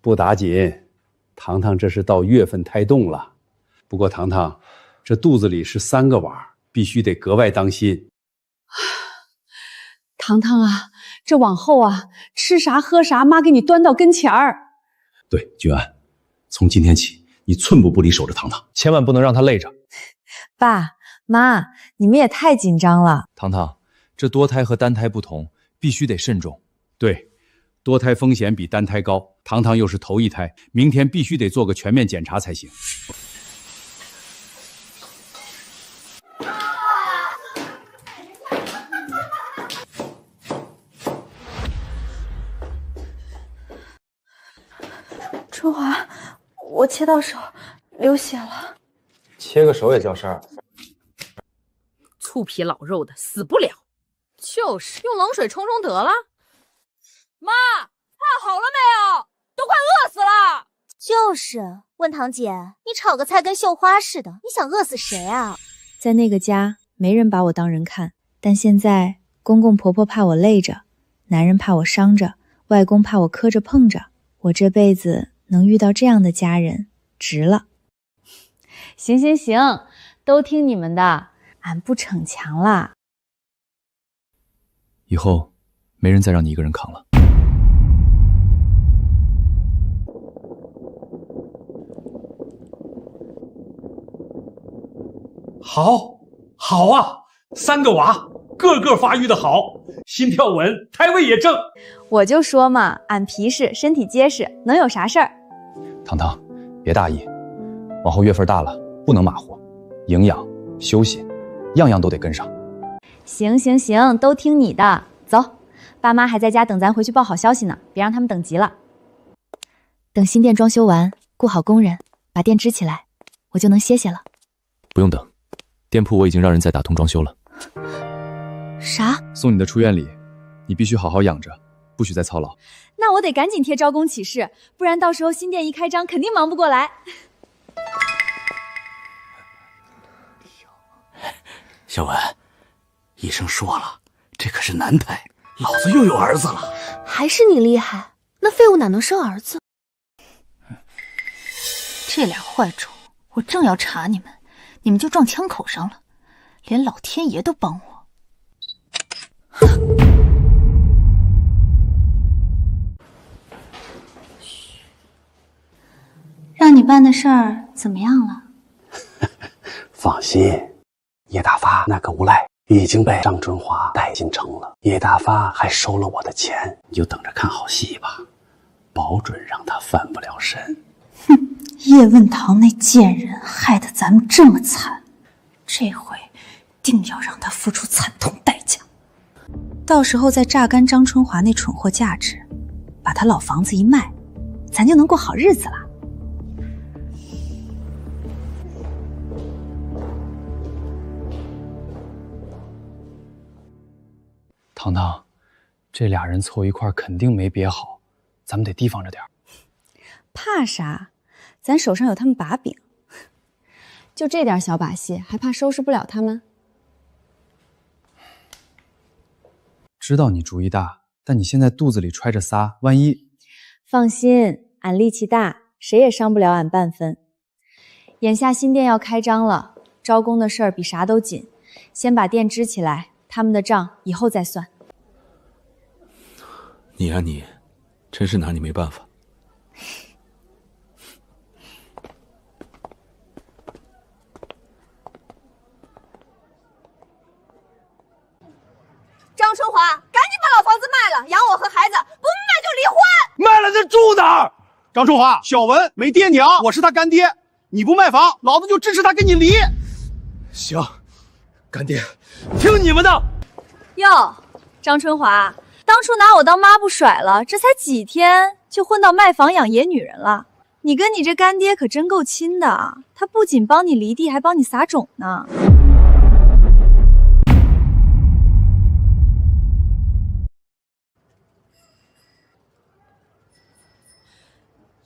不打紧，糖糖这是到月份胎动了。不过糖糖，这肚子里是3个娃，必须得格外当心。糖糖啊，这往后啊，吃啥喝啥，妈给你端到跟前儿。对，君安，从今天起，你寸步不离守着糖糖，千万不能让她累着。爸妈，你们也太紧张了。糖糖，这多胎和单胎不同，必须得慎重。对，多胎风险比单胎高，糖糖又是头1胎，明天必须得做个全面检查才行。春华，我切到手，流血了。切个手也叫事儿？粗皮老肉的死不了，就是用冷水冲冲得了。妈，菜好了没有？都快饿死了。就是问堂姐，你炒个菜跟绣花似的，你想饿死谁啊？在那个家，没人把我当人看，但现在公公婆婆怕我累着，男人怕我伤着，外公怕我磕着碰着，我这辈子能遇到这样的家人，值了。行行行，都听你们的，俺不逞强啦。以后没人再让你一个人扛了。好啊，3个娃，个个发育的好，心跳稳，胎位也正。我就说嘛，俺皮实，身体结实，能有啥事儿？糖糖，别大意，往后月份大了不能马虎，营养、休息，样样都得跟上。行，都听你的。走，爸妈还在家等咱回去报好消息呢，别让他们等急了。等新店装修完，雇好工人，把店支起来，我就能歇歇了。不用等，店铺我已经让人在打通装修了。啥？送你的出院礼，你必须好好养着，不许再操劳。那我得赶紧贴招工启事，不然到时候新店一开张，肯定忙不过来。小文，医生说了，这可是男胎，老子又有儿子了。还是你厉害，那废物哪能生儿子？这俩坏种，我正要查你们，你们就撞枪口上了，连老天爷都帮我。让你办的事儿怎么样了？放心，叶大发那个无赖已经被张春华带进城了，叶大发还收了我的钱，你就等着看好戏吧，保准让他翻不了身。哼，叶问堂那贱人害得咱们这么惨，这回定要让他付出惨痛代价。到时候再榨干张春华那蠢货价值，把他老房子一卖，咱就能过好日子了。糖糖，这俩人凑一块肯定没憋好，咱们得提防着点。怕啥？咱手上有他们把柄。就这点小把戏，还怕收拾不了他们？知道你主意大，但你现在肚子里揣着仨，万一……放心，俺力气大，谁也伤不了俺半分。眼下新店要开张了，招工的事儿比啥都紧，先把店支起来，他们的账以后再算。你呀你，真是拿你没办法。张春华，赶紧把老房子卖了，养我和孩子，不卖就离婚。卖了这住哪儿？张春华，小文没爹娘，我是他干爹，你不卖房，老子就支持他跟你离。行，干爹，听你们的。哟，张春华，当初拿我当抹布甩了，这才几天就混到卖房养野女人了。你跟你这干爹可真够亲的，他不仅帮你犁地，还帮你撒种呢。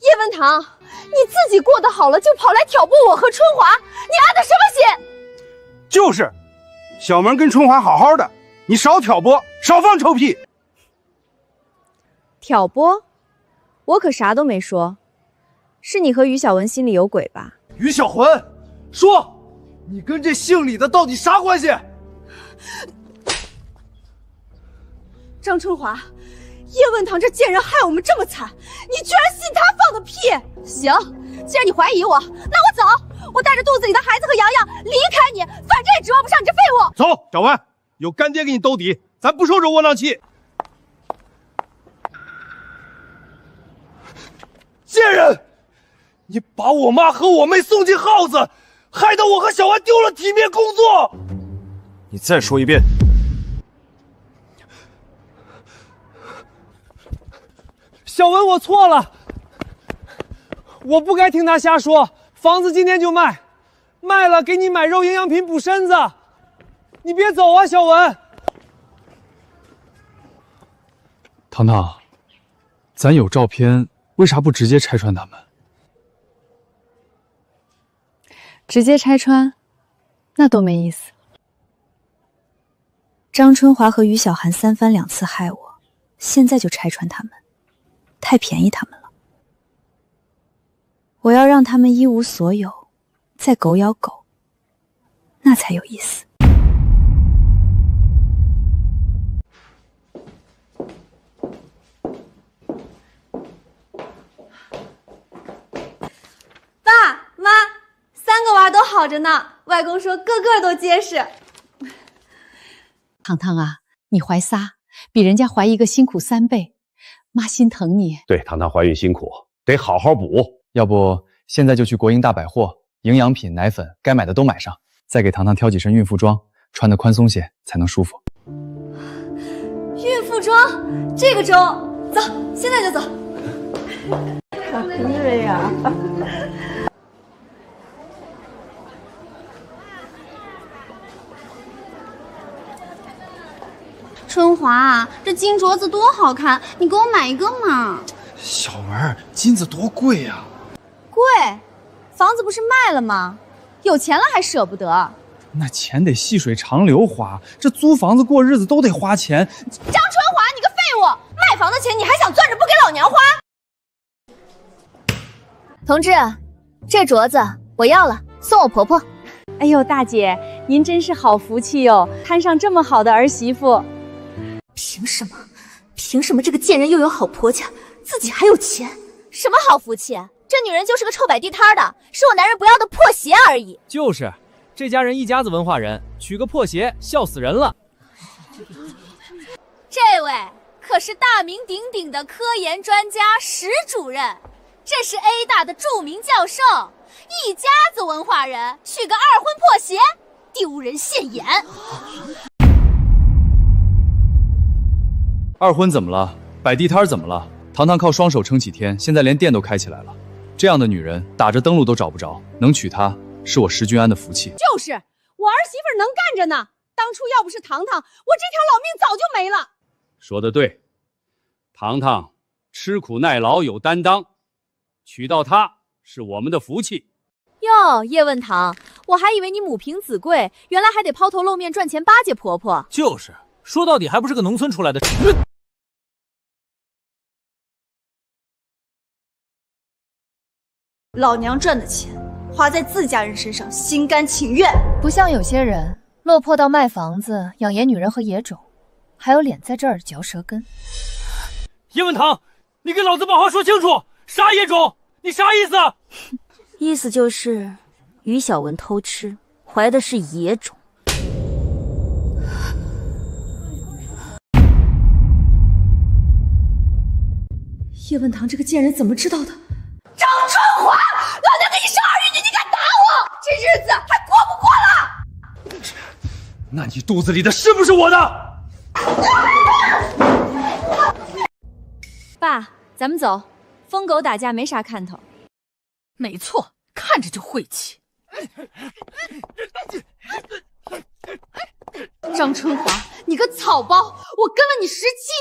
叶文堂，你自己过得好了，就跑来挑拨我和春华，你安的什么心？就是，小门跟春华好好的，你少挑拨，少放臭屁。挑拨？我可啥都没说，是你和于小文心里有鬼吧？于小魂，说，你跟这姓李的到底啥关系？张春华，叶问堂这贱人害我们这么惨，你居然信他放的屁！行，既然你怀疑我，那我走，我带着肚子里的孩子和洋洋离开你，反正也指望不上你这废物。走，小文，有干爹给你兜底，咱不受这窝囊气。贱人，你把我妈和我妹送进耗子，害得我和小安丢了体面工作。你再说一遍。小文，我错了，我不该听他瞎说。房子今天就卖，卖了给你买肉营养品补身子。你别走啊，小文。糖糖，咱有照片，为啥不直接拆穿他们？直接拆穿，那多没意思。张春华和于小涵三番两次害我，现在就拆穿他们。太便宜他们了，我要让他们一无所有，再狗咬狗，那才有意思。爸妈，3个娃都好着呢，外公说个个都结实。糖糖啊，你怀仨，比人家怀一个辛苦3倍，妈心疼你。对，糖糖怀孕辛苦，得好好补。要不现在就去国营大百货，营养品、奶粉该买的都买上，再给糖糖挑几身孕妇装，穿得宽松些才能舒服。孕妇装，这个中，走，现在就走。好瑞呀！春华，这金镯子多好看，你给我买一个嘛。小文，金子多贵呀！贵，房子不是卖了吗？有钱了还舍不得？那钱得细水长流花，这租房子过日子都得花钱。张春华，你个废物！卖房的钱你还想攥着不给老娘花？同志，这镯子我要了，送我婆婆。哎呦，大姐，您真是好福气哟，摊上这么好的儿媳妇。凭什么？凭什么这个贱人又有好婆家，自己还有钱？什么好福气？这女人就是个臭摆地摊的，是我男人不要的破鞋而已。就是，这家人一家子文化人，娶个破鞋笑死人了。这位可是大名鼎鼎的科研专家石主任，这是 A 大的著名教授，一家子文化人，娶个二婚破鞋，丢人现眼。二婚怎么了？摆地摊怎么了？糖糖靠双手撑起天，现在连店都开起来了。这样的女人打着灯笼都找不着，能娶她是我石君安的福气。就是我儿媳妇能干着呢，当初要不是糖糖，我这条老命早就没了。说得对，糖糖吃苦耐劳有担当，娶到她是我们的福气。哟，叶问堂，我还以为你母凭子贵，原来还得抛头露面赚钱巴结婆婆。就是，说到底还不是个农村出来的。老娘赚的钱花在自家人身上，心甘情愿。不像有些人落魄到卖房子、养野女人和野种，还有脸在这儿嚼舌根。叶问堂，你给老子把话说清楚，啥野种？你啥意思？意思就是于小文偷吃，怀的是野种。叶问堂这个贱人怎么知道的？张春华，老娘给你生儿育女，你敢打我？这日子还过不过了？那你肚子里的是不是我的？爸，咱们走，疯狗打架没啥看头。没错，看着就晦气。张春华，你个草包！我跟了你17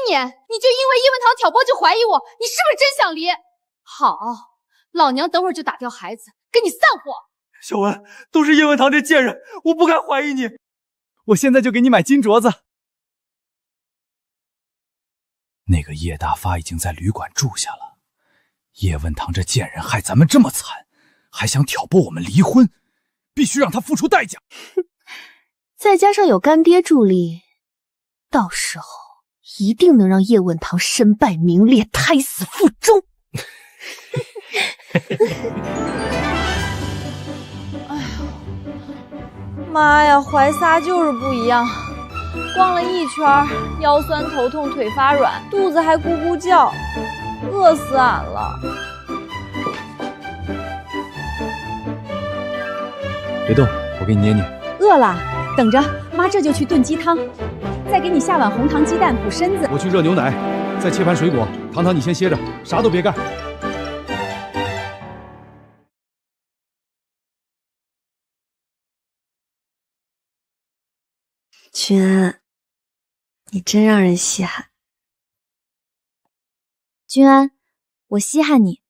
年，你就因为叶问堂挑拨就怀疑我，你是不是真想离？好，老娘等会儿就打掉孩子，跟你散伙。小文，都是叶问堂这贱人，我不该怀疑你。我现在就给你买金镯子。那个叶大发已经在旅馆住下了，叶问堂这贱人害咱们这么惨，还想挑拨我们离婚，必须让他付出代价。再加上有干爹助力，到时候一定能让叶问堂身败名裂，胎死腹中。哎呦，妈呀，怀仨就是不一样，逛了一圈，腰酸头痛腿发软，肚子还咕咕叫，饿死俺了。别动，我给你捏捏。饿了，等着，妈这就去炖鸡汤，再给你下碗红糖鸡蛋补身子。我去热牛奶，再切盘水果。糖糖，你先歇着，啥都别干。君安，你真让人稀罕。君安，我稀罕你。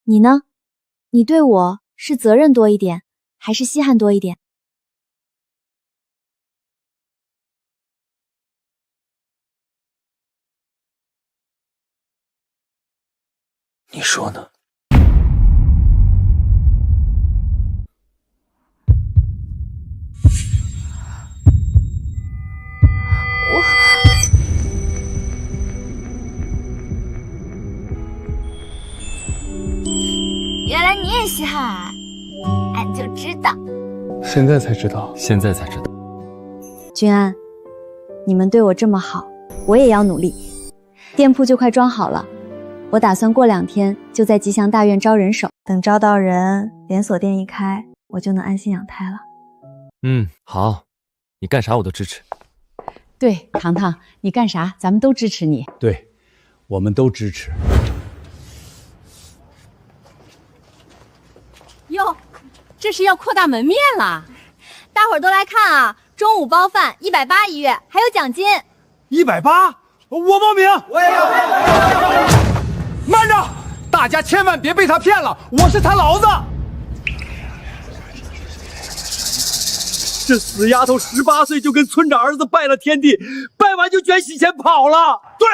你呢？你对我是责任多一点，还是稀罕多一点？你说呢？现在才知道。现在才知道。君安，你们对我这么好，我也要努力。店铺就快装好了，我打算过2天就在吉祥大院招人手，等招到人，连锁店一开，我就能安心养胎了。好，你干啥我都支持。对，糖糖，你干啥咱们都支持你。对，我们都支持。哟，这是要扩大门面啦！大伙儿都来看啊！中午包饭180一月，还有奖金。180，我报名，我也要。慢着，大家千万别被他骗了，我是他老子。这死丫头18岁就跟村长儿子拜了天地，拜完就卷洗钱跑了。对，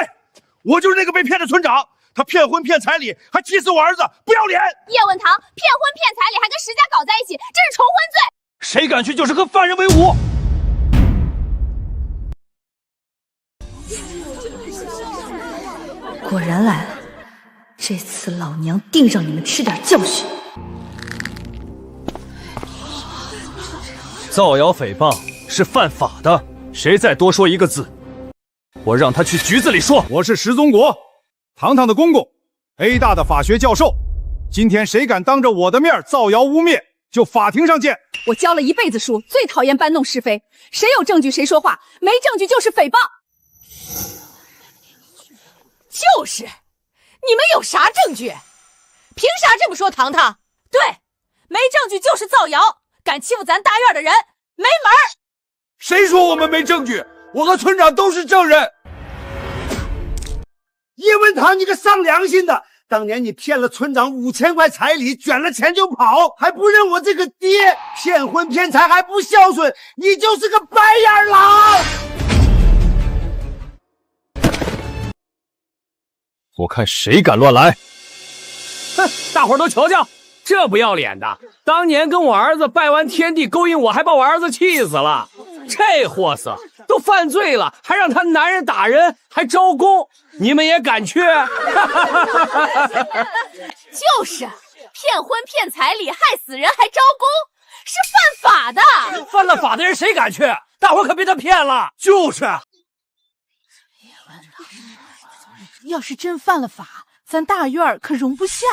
我就是那个被骗的村长，他骗婚骗彩礼，还气死我儿子，不要脸！叶问堂骗婚骗彩礼，还跟石家搞在一起，这是重婚罪。谁敢去就是和犯人为伍。果然来了，这次老娘定让你们吃点教训。造谣诽谤是犯法的，谁再多说一个字，我让他去局子里说。我是石宗国，堂堂的公公 ，A 大的法学教授。今天谁敢当着我的面造谣污蔑，就法庭上见。我教了一辈子书，最讨厌搬弄是非，谁有证据谁说话，没证据就是诽谤。就是，你们有啥证据？凭啥这么说？堂堂，对，没证据就是造谣，敢欺负咱大院的人没门儿。谁说我们没证据？我和村长都是证人。叶文堂，你个丧良心的！当年你骗了村长5000块彩礼，卷了钱就跑，还不认我这个爹，骗婚骗财还不孝顺，你就是个白眼狼！我看谁敢乱来！哼，大伙儿都瞧瞧，这不要脸的，当年跟我儿子拜完天地勾引我，还把我儿子气死了。这货色都犯罪了，还让他男人打人，还招供，你们也敢去？就是骗婚骗彩礼，害死人还招供，是犯法的。犯了法的人谁敢去？大伙可别他骗了。就是。要是真犯了法，咱大院可容不下。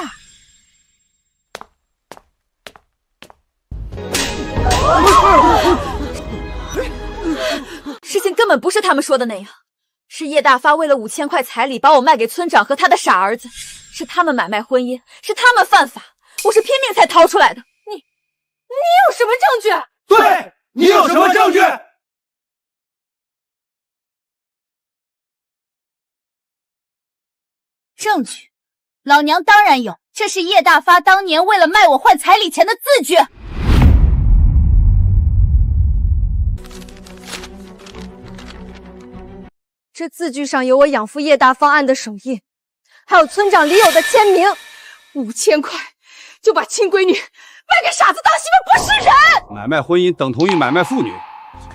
事情根本不是他们说的那样，是叶大发为了5000块彩礼把我卖给村长和他的傻儿子，是他们买卖婚姻，是他们犯法，我是拼命才逃出来的。你有什么证据？对，你有什么证据？证据，老娘当然有，这是叶大发当年为了卖我换彩礼钱的字据。这字据上有我养父叶大发案的手印，还有村长李友的签名。5000块就把亲闺女卖给傻子当媳妇，不是人！买卖婚姻等同于买卖妇女，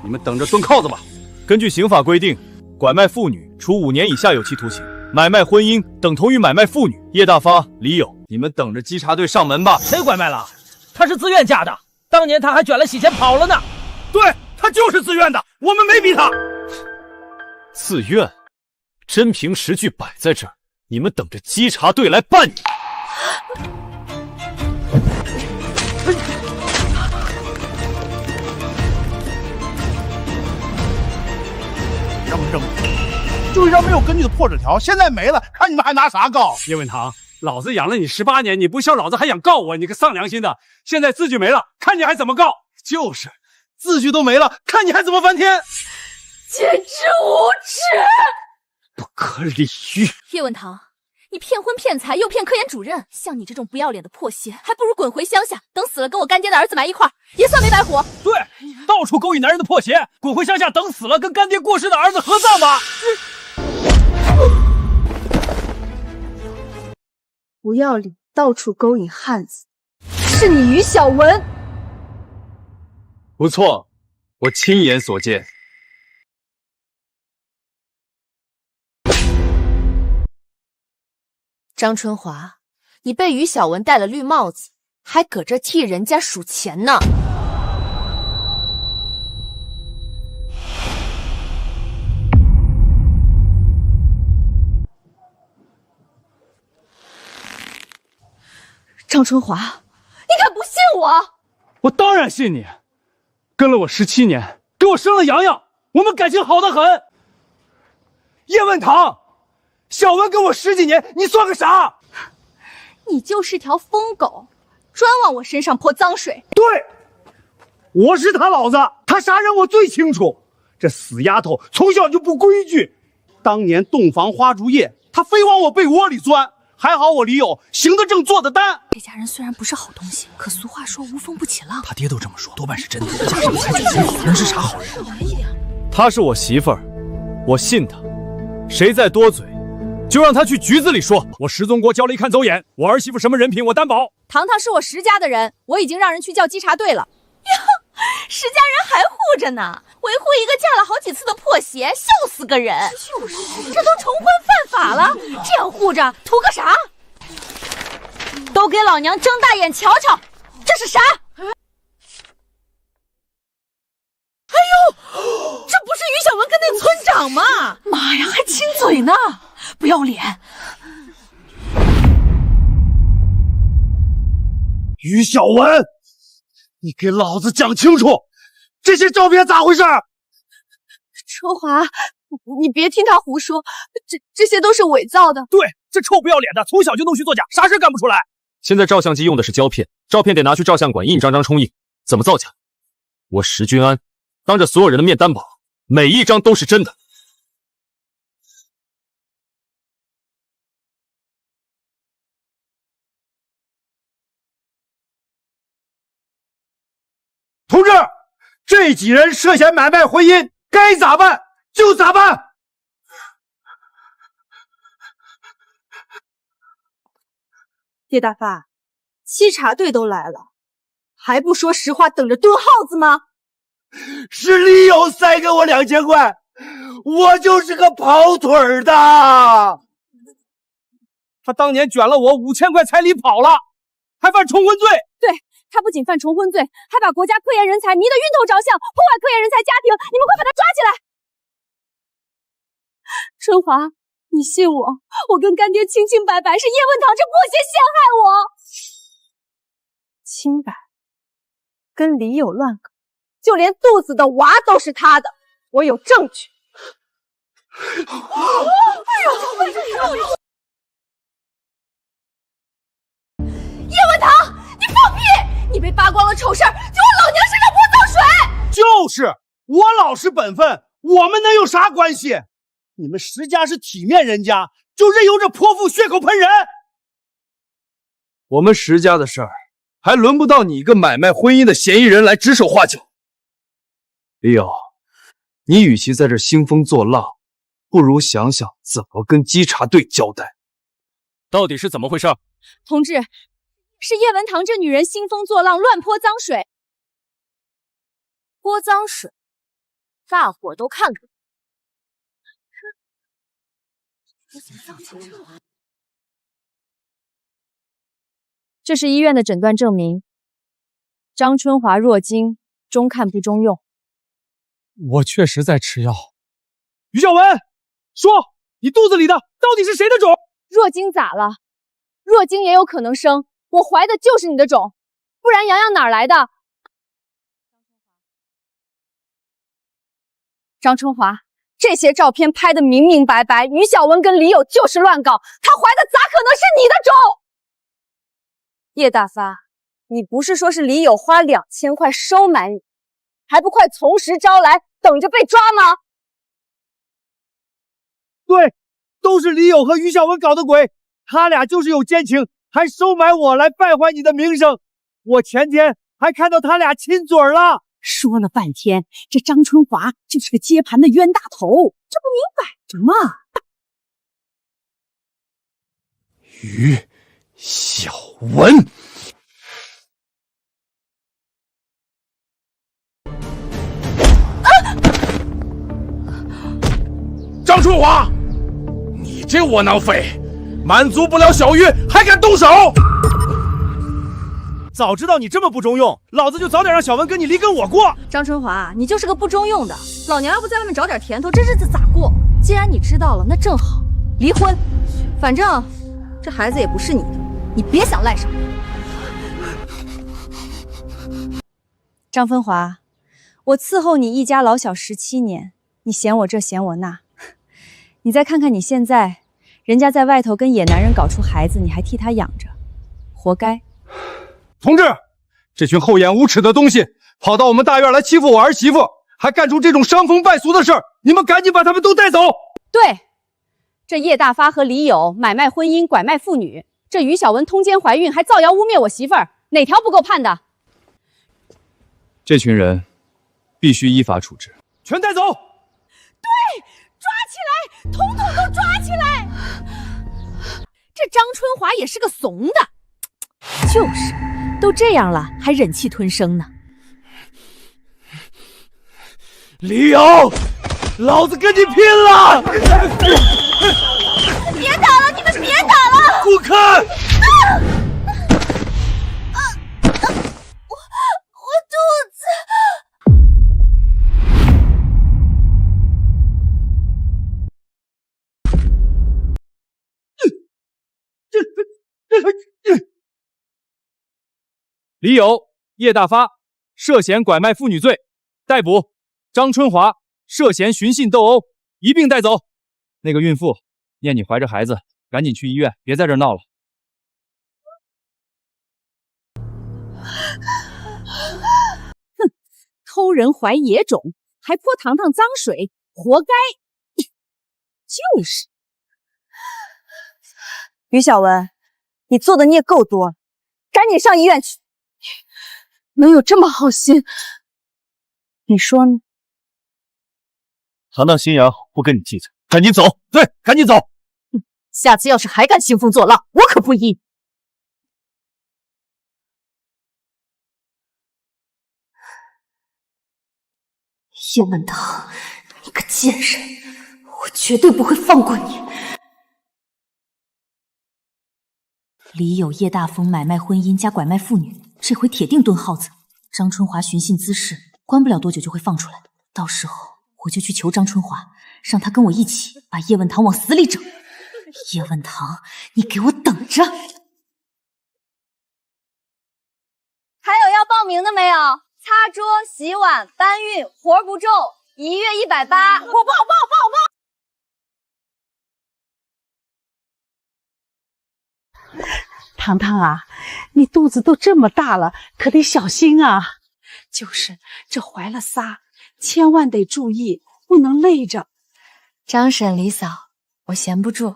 你们等着蹲靠子吧。根据刑法规定，拐卖妇女处5年以下有期徒刑，买卖婚姻等同于买卖妇女。叶大发、李友，你们等着稽查队上门吧。谁拐卖了？他是自愿嫁的，当年他还卷了洗钱跑了呢。对，他就是自愿的，我们没逼他。自愿？真凭实据摆在这儿，你们等着稽查队来办你。扔，就一张没有根据的破纸条，现在没了，看你们还拿啥告？叶文堂，老子养了你18年，你不孝，老子还想告我，你个丧良心的！现在字据没了，看你还怎么告？就是，字据都没了，看你还怎么翻天！简直无耻！不可理喻！叶文堂，你骗婚骗财又骗科研主任，像你这种不要脸的破鞋，还不如滚回乡下，等死了跟我干爹的儿子埋一块儿，也算没白活。对，到处勾引男人的破鞋，滚回乡下，等死了跟干爹过世的儿子合葬吧。不要脸，到处勾引汉子，是你于小文。不错，我亲眼所见。张春华，你被于小文戴了绿帽子，还搁这替人家数钱呢。张春华，你敢不信我？我当然信你，跟了我17年，给我生了洋洋，我们感情好得很。叶问堂，小文跟我10几年，你算个啥？你就是条疯狗，专往我身上泼脏水。对，我是他老子，他啥人我最清楚。这死丫头从小就不规矩，当年洞房花烛夜，他非往我被窝里钻，还好我李友行得正坐得单。这家人虽然不是好东西，可俗话说无风不起浪。他爹都这么说，多半是真的。加上采取行动，能是啥好人？她是我媳妇儿，我信她。谁再多嘴，就让他去局子里说。我石宗国交了一看走眼，我儿媳妇什么人品，我担保。糖糖是我石家的人，我已经让人去叫稽查队了。石家人还护着呢，维护一个嫁了好几次的破鞋，笑死个人。就是，这都重婚犯法了，这样护着图个啥？都给老娘睁大眼瞧瞧，这是啥？哎呦，这不是于小文跟那村长吗？妈呀，还亲嘴呢，不要脸！于小文，你给老子讲清楚，这些照片咋回事？春华，你别听他胡说，这些都是伪造的。对，这臭不要脸的，从小就弄虚作假，啥事干不出来。现在照相机用的是胶片，照片得拿去照相馆印章章冲印，怎么造假？我石君安当着所有人的面担保，每一张都是真的。同志，这几人涉嫌买卖婚姻，该咋办就咋办。叶大发，稽查队都来了，还不说实话，等着蹲耗子吗？是李友塞给我2000块，我就是个跑腿儿的。他当年卷了我5000块彩礼跑了，还犯重婚罪。对，他不仅犯重婚罪，还把国家科研人才迷得晕头着向，破坏科研人才家庭，你们快把他抓起来！春华，你信我，我跟干爹清清白白，是叶问堂这破鞋陷害我。清白，跟李友乱搞，就连肚子的娃都是他的，我有证据。叶问堂，你放屁！你被扒光了丑事儿，就往老娘身上泼脏水！就是我老实本分，我们能有啥关系？你们石家是体面人家，就任由这泼妇血口喷人。我们石家的事儿，还轮不到你一个买卖婚姻的嫌疑人来指手画脚。李友，你与其在这兴风作浪，不如想想怎么跟稽查队交代。到底是怎么回事？同志，是叶文堂这女人兴风作浪，乱泼脏水。泼脏水，大伙都看看。这是医院的诊断证明，张春华弱精，中看不中用。我确实在吃药。于小文，说你肚子里的到底是谁的种？弱精咋了？弱精也有可能生，我怀的就是你的种，不然洋洋哪来的？张春华，这些照片拍的明明白白，于小文跟李友就是乱搞，他怀的咋可能是你的种？叶大发，你不是说是李友花2000块收买你，还不快从实招来，等着被抓吗？对，都是李友和于小文搞的鬼，他俩就是有奸情，还收买我来败坏你的名声。我前天还看到他俩亲嘴了。说了半天，这张春华就是个接盘的冤大头，这不明摆着吗？于小文，张春华，你这窝囊废，满足不了小玉，还敢动手！早知道你这么不中用，老子就早点让小文跟你离跟我过。张春华，你就是个不中用的，老娘要不在外面找点甜头，这日子咋过？既然你知道了，那正好，离婚。反正这孩子也不是你的，你别想赖上我。张芬华，我伺候你一家老小17年，你嫌我这嫌我那，你再看看你现在，人家在外头跟野男人搞出孩子，你还替他养着，活该。同志，这群厚颜无耻的东西，跑到我们大院来欺负我儿媳妇，还干出这种伤风败俗的事儿，你们赶紧把他们都带走！对，这叶大发和李友买卖婚姻，拐卖妇女，这于小文通奸怀孕，还造谣污蔑我媳妇儿，哪条不够判的？这群人必须依法处置，全带走！对，抓起来，统统都抓起来！这张春华也是个怂的，就是，都这样了，还忍气吞声呢。李友，老子跟你拼了！别打了，你们别打了！滚开！我肚子。李友、叶大发涉嫌拐卖妇女罪，逮捕；张春华涉嫌寻衅斗殴，一并带走。那个孕妇，念你怀着孩子，赶紧去医院，别在这儿闹了。哼，偷人怀野种，还泼糖糖脏水，活该！就是。于小文，你做的孽够多，赶紧上医院去。能有这么好心，你说呢？堂堂新阳不跟你计较，赶紧走！对，赶紧走！下次要是还敢兴风作浪，我可不依。叶问堂，你个贱人，我绝对不会放过你！李友、叶大风买卖婚姻加拐卖妇女，这回铁定蹲耗子。张春华寻衅滋事，关不了多久就会放出来，到时候我就去求张春华，让他跟我一起把叶问堂往死里整。叶问堂，你给我等着！还有要报名的没有？擦桌、洗碗、搬运，活不重，1月180。我报！糖糖啊，你肚子都这么大了，可得小心啊！就是这怀了仨，千万得注意，不能累着。张婶、李嫂，我闲不住。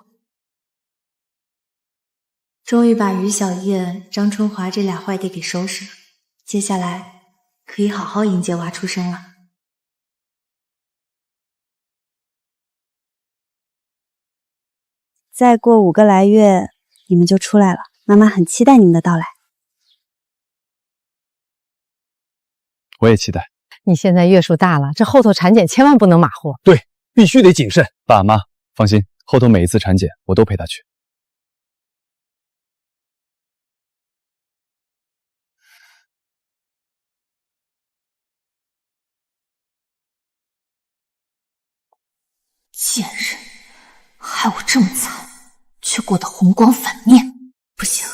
终于把于小叶、张春华这俩坏爹给收拾了，接下来可以好好迎接娃出生了。再过5个来月，你们就出来了。妈妈很期待你们的到来。我也期待。你现在月数大了，这后头产检千万不能马虎。对，必须得谨慎。爸妈放心，后头每一次产检我都陪她去。贱人，害我这么惨，却过得红光反面。不行，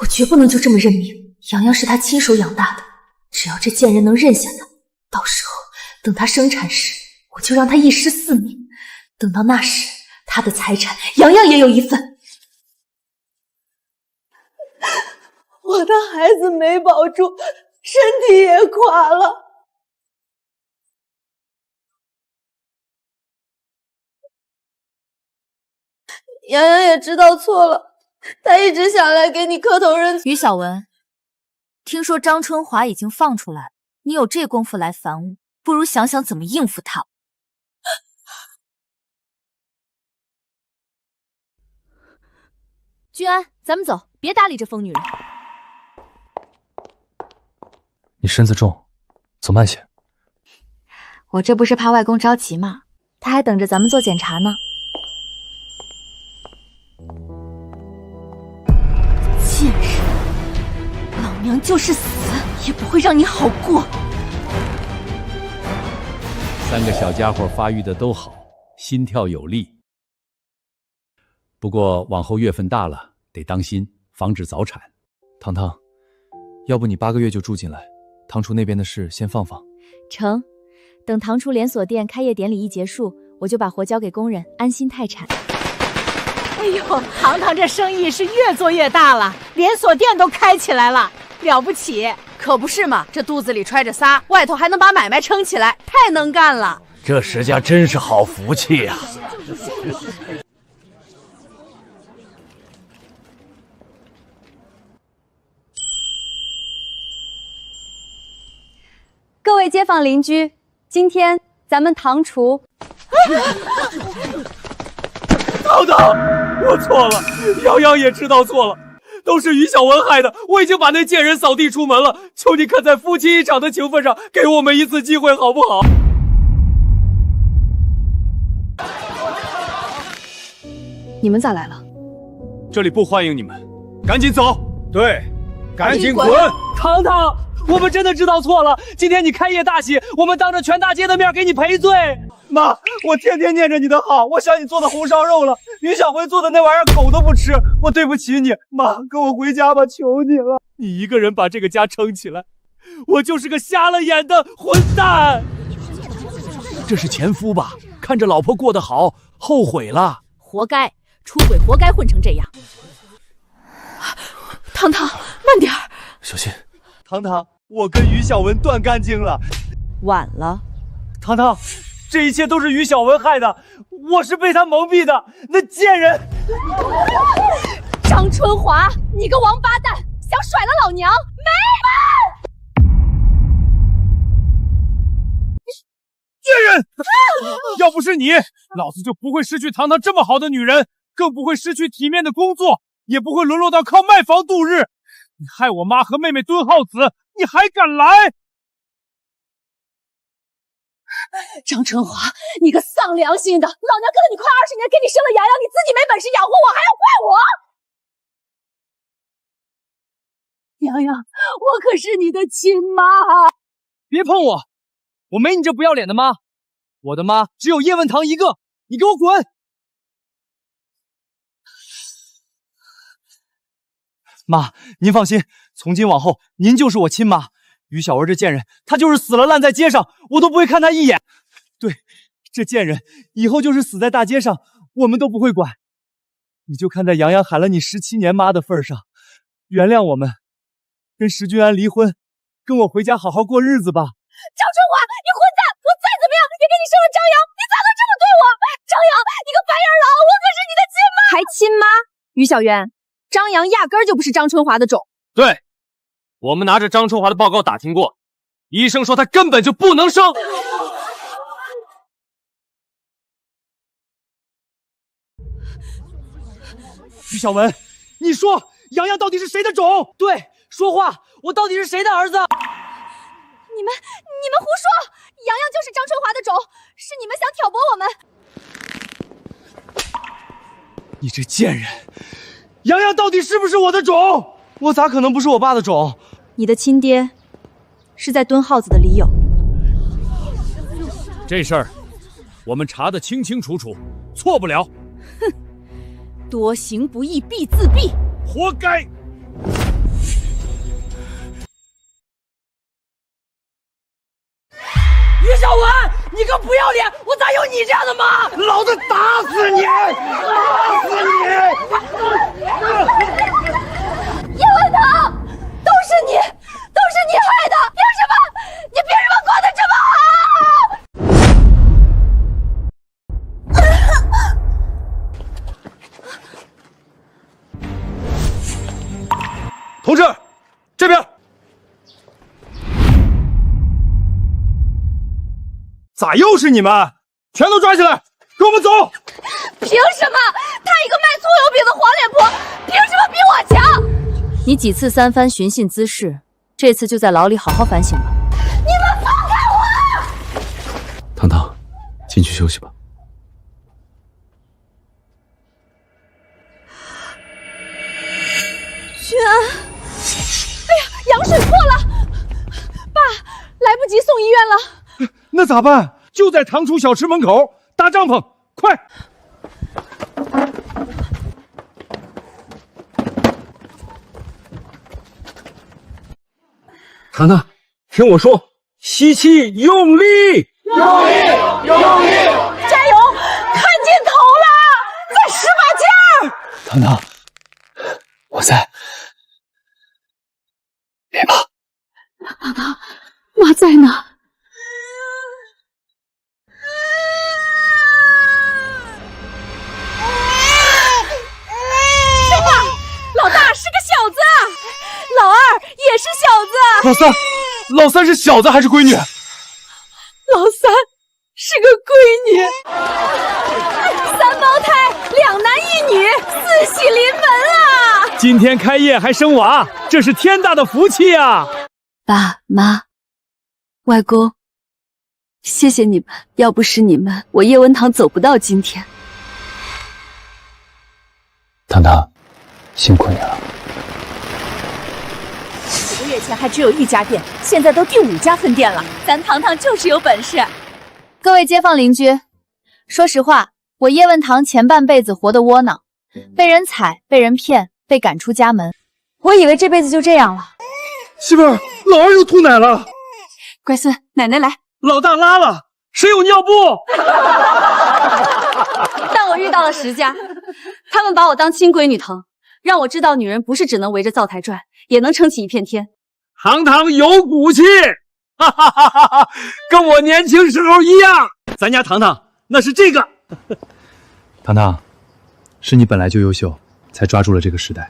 我绝不能就这么认命。洋洋是他亲手养大的，只要这贱人能认下他，到时候等他生产时，我就让他一尸4命。等到那时，他的财产洋洋也有一份。我的孩子没保住，身体也垮了。洋洋也知道错了，他一直想来给你磕头认错。于小文，听说张春华已经放出来，你有这功夫来烦我，不如想想怎么应付他。君安，咱们走，别搭理这疯女人。你身子重，走慢些。我这不是怕外公着急吗？他还等着咱们做检查呢。贱人，老娘就是死也不会让你好过。3个小家伙发育的都好，心跳有力。不过往后月份大了，得当心，防止早产。糖糖，要不你8个月就住进来，堂厨那边的事先放放。成，等堂厨连锁店开业典礼一结束，我就把活交给工人，安心待产。哎呦，堂堂这生意是越做越大了，连锁店都开起来了，了不起！可不是嘛，这肚子里揣着仨，外头还能把买卖撑起来，太能干了。这石家真是好福气呀！各位街坊邻居，今天咱们堂厨。堂堂，我错了，洋洋也知道错了，都是于小文害的，我已经把那贱人扫地出门了，求你看在夫妻一场的情分上，给我们一次机会好不好？你们咋来了？这里不欢迎你们，赶紧走！对，赶紧滚！堂堂，我们真的知道错了，今天你开业大喜，我们当着全大街的面给你赔罪。妈，我天天念着你的好，我想你做的红烧肉了，于小辉做的那玩意儿狗都不吃，我对不起你，妈，跟我回家吧，求你了。你一个人把这个家撑起来，我就是个瞎了眼的混蛋。这是前夫吧？看着老婆过得好，后悔了，活该，出轨活该混成这样。堂堂，慢点儿，小心。堂堂，我跟于小文断干净了。晚了。堂堂，这一切都是于小文害的，我是被他蒙蔽的，那贱人。张春华，你个王八蛋，想甩了老娘？没！贱人！要不是你，老子就不会失去堂堂这么好的女人，更不会失去体面的工作，也不会沦落到靠卖房度日。你害我妈和妹妹蹲号子，你还敢来？张春华，你个丧良心的！老娘跟了你快20年，给你生了洋洋，你自己没本事养活我，还要怪我？洋洋，我可是你的亲妈！别碰我，我没你这不要脸的妈，我的妈只有叶问堂一个，你给我滚！妈，您放心，从今往后您就是我亲妈。于小文这贱人，她就是死了烂在街上，我都不会看她一眼。对，这贱人以后就是死在大街上，我们都不会管。你就看在洋洋喊了你17年妈的份上，原谅我们，跟石君安离婚，跟我回家好好过日子吧。张春华，你混蛋！我再怎么样也给你生了张扬，你咋能这么对我？张扬，你个白眼狼，我可是你的亲妈！还亲妈？于小媛，张扬压根儿就不是张春华的种。对，我们拿着张春华的报告打听过，医生说他根本就不能生。于小文，你说洋洋到底是谁的种？对，说话，我到底是谁的儿子？你们胡说！洋洋就是张春华的种，是你们想挑拨我们。你这贱人，洋洋到底是不是我的种？我咋可能不是我爸的种？你的亲爹是在蹲耗子的李友。这事儿我们查得清清楚楚，错不了。哼，多行不义必自毙，活该！于小文，你个不要脸！我咋有你这样的妈？老子打死你！打死你！叶文堂，都是你害的！凭什么？你凭什么过得这么好？同志，这边。咋又是你们？全都抓起来，跟我们走！凭什么？他一个卖葱油饼的黄脸婆，凭什么比我强？你几次三番寻衅滋事，这次就在牢里好好反省吧。你们放开我！堂堂，进去休息吧。君安，哎呀，羊水破了，爸，来不及送医院了。那咋办？就在堂厨小吃门口搭帐篷，快！糖糖，听我说，吸气，用力，用力，用力，加油！看尽头了，再使把劲儿！糖糖，我在，别怕。糖糖，妈在呢。什么？老大是个小子，老二也是小子。老三是小子还是闺女？老三是个闺女，三胞胎，2男1女，4喜临门啊！今天开业还生娃，这是天大的福气啊！爸妈，外公，谢谢你们，要不是你们，我叶文堂走不到今天。糖糖，辛苦你了。几个月前还只有1家店，现在都第5家分店了。咱糖糖就是有本事。各位街坊邻居，说实话，我叶问堂前半辈子活得窝囊，被人踩，被人骗，被赶出家门。我以为这辈子就这样了。媳妇儿，老二又吐奶了。乖孙，奶奶来。老大拉了，谁有尿布？但我遇到了石家，他们把我当亲闺女疼，让我知道女人不是只能围着灶台转，也能撑起一片天。堂堂有骨气，哈哈哈哈哈，跟我年轻时候一样。咱家堂堂那是这个。糖糖，是你本来就优秀，才抓住了这个时代。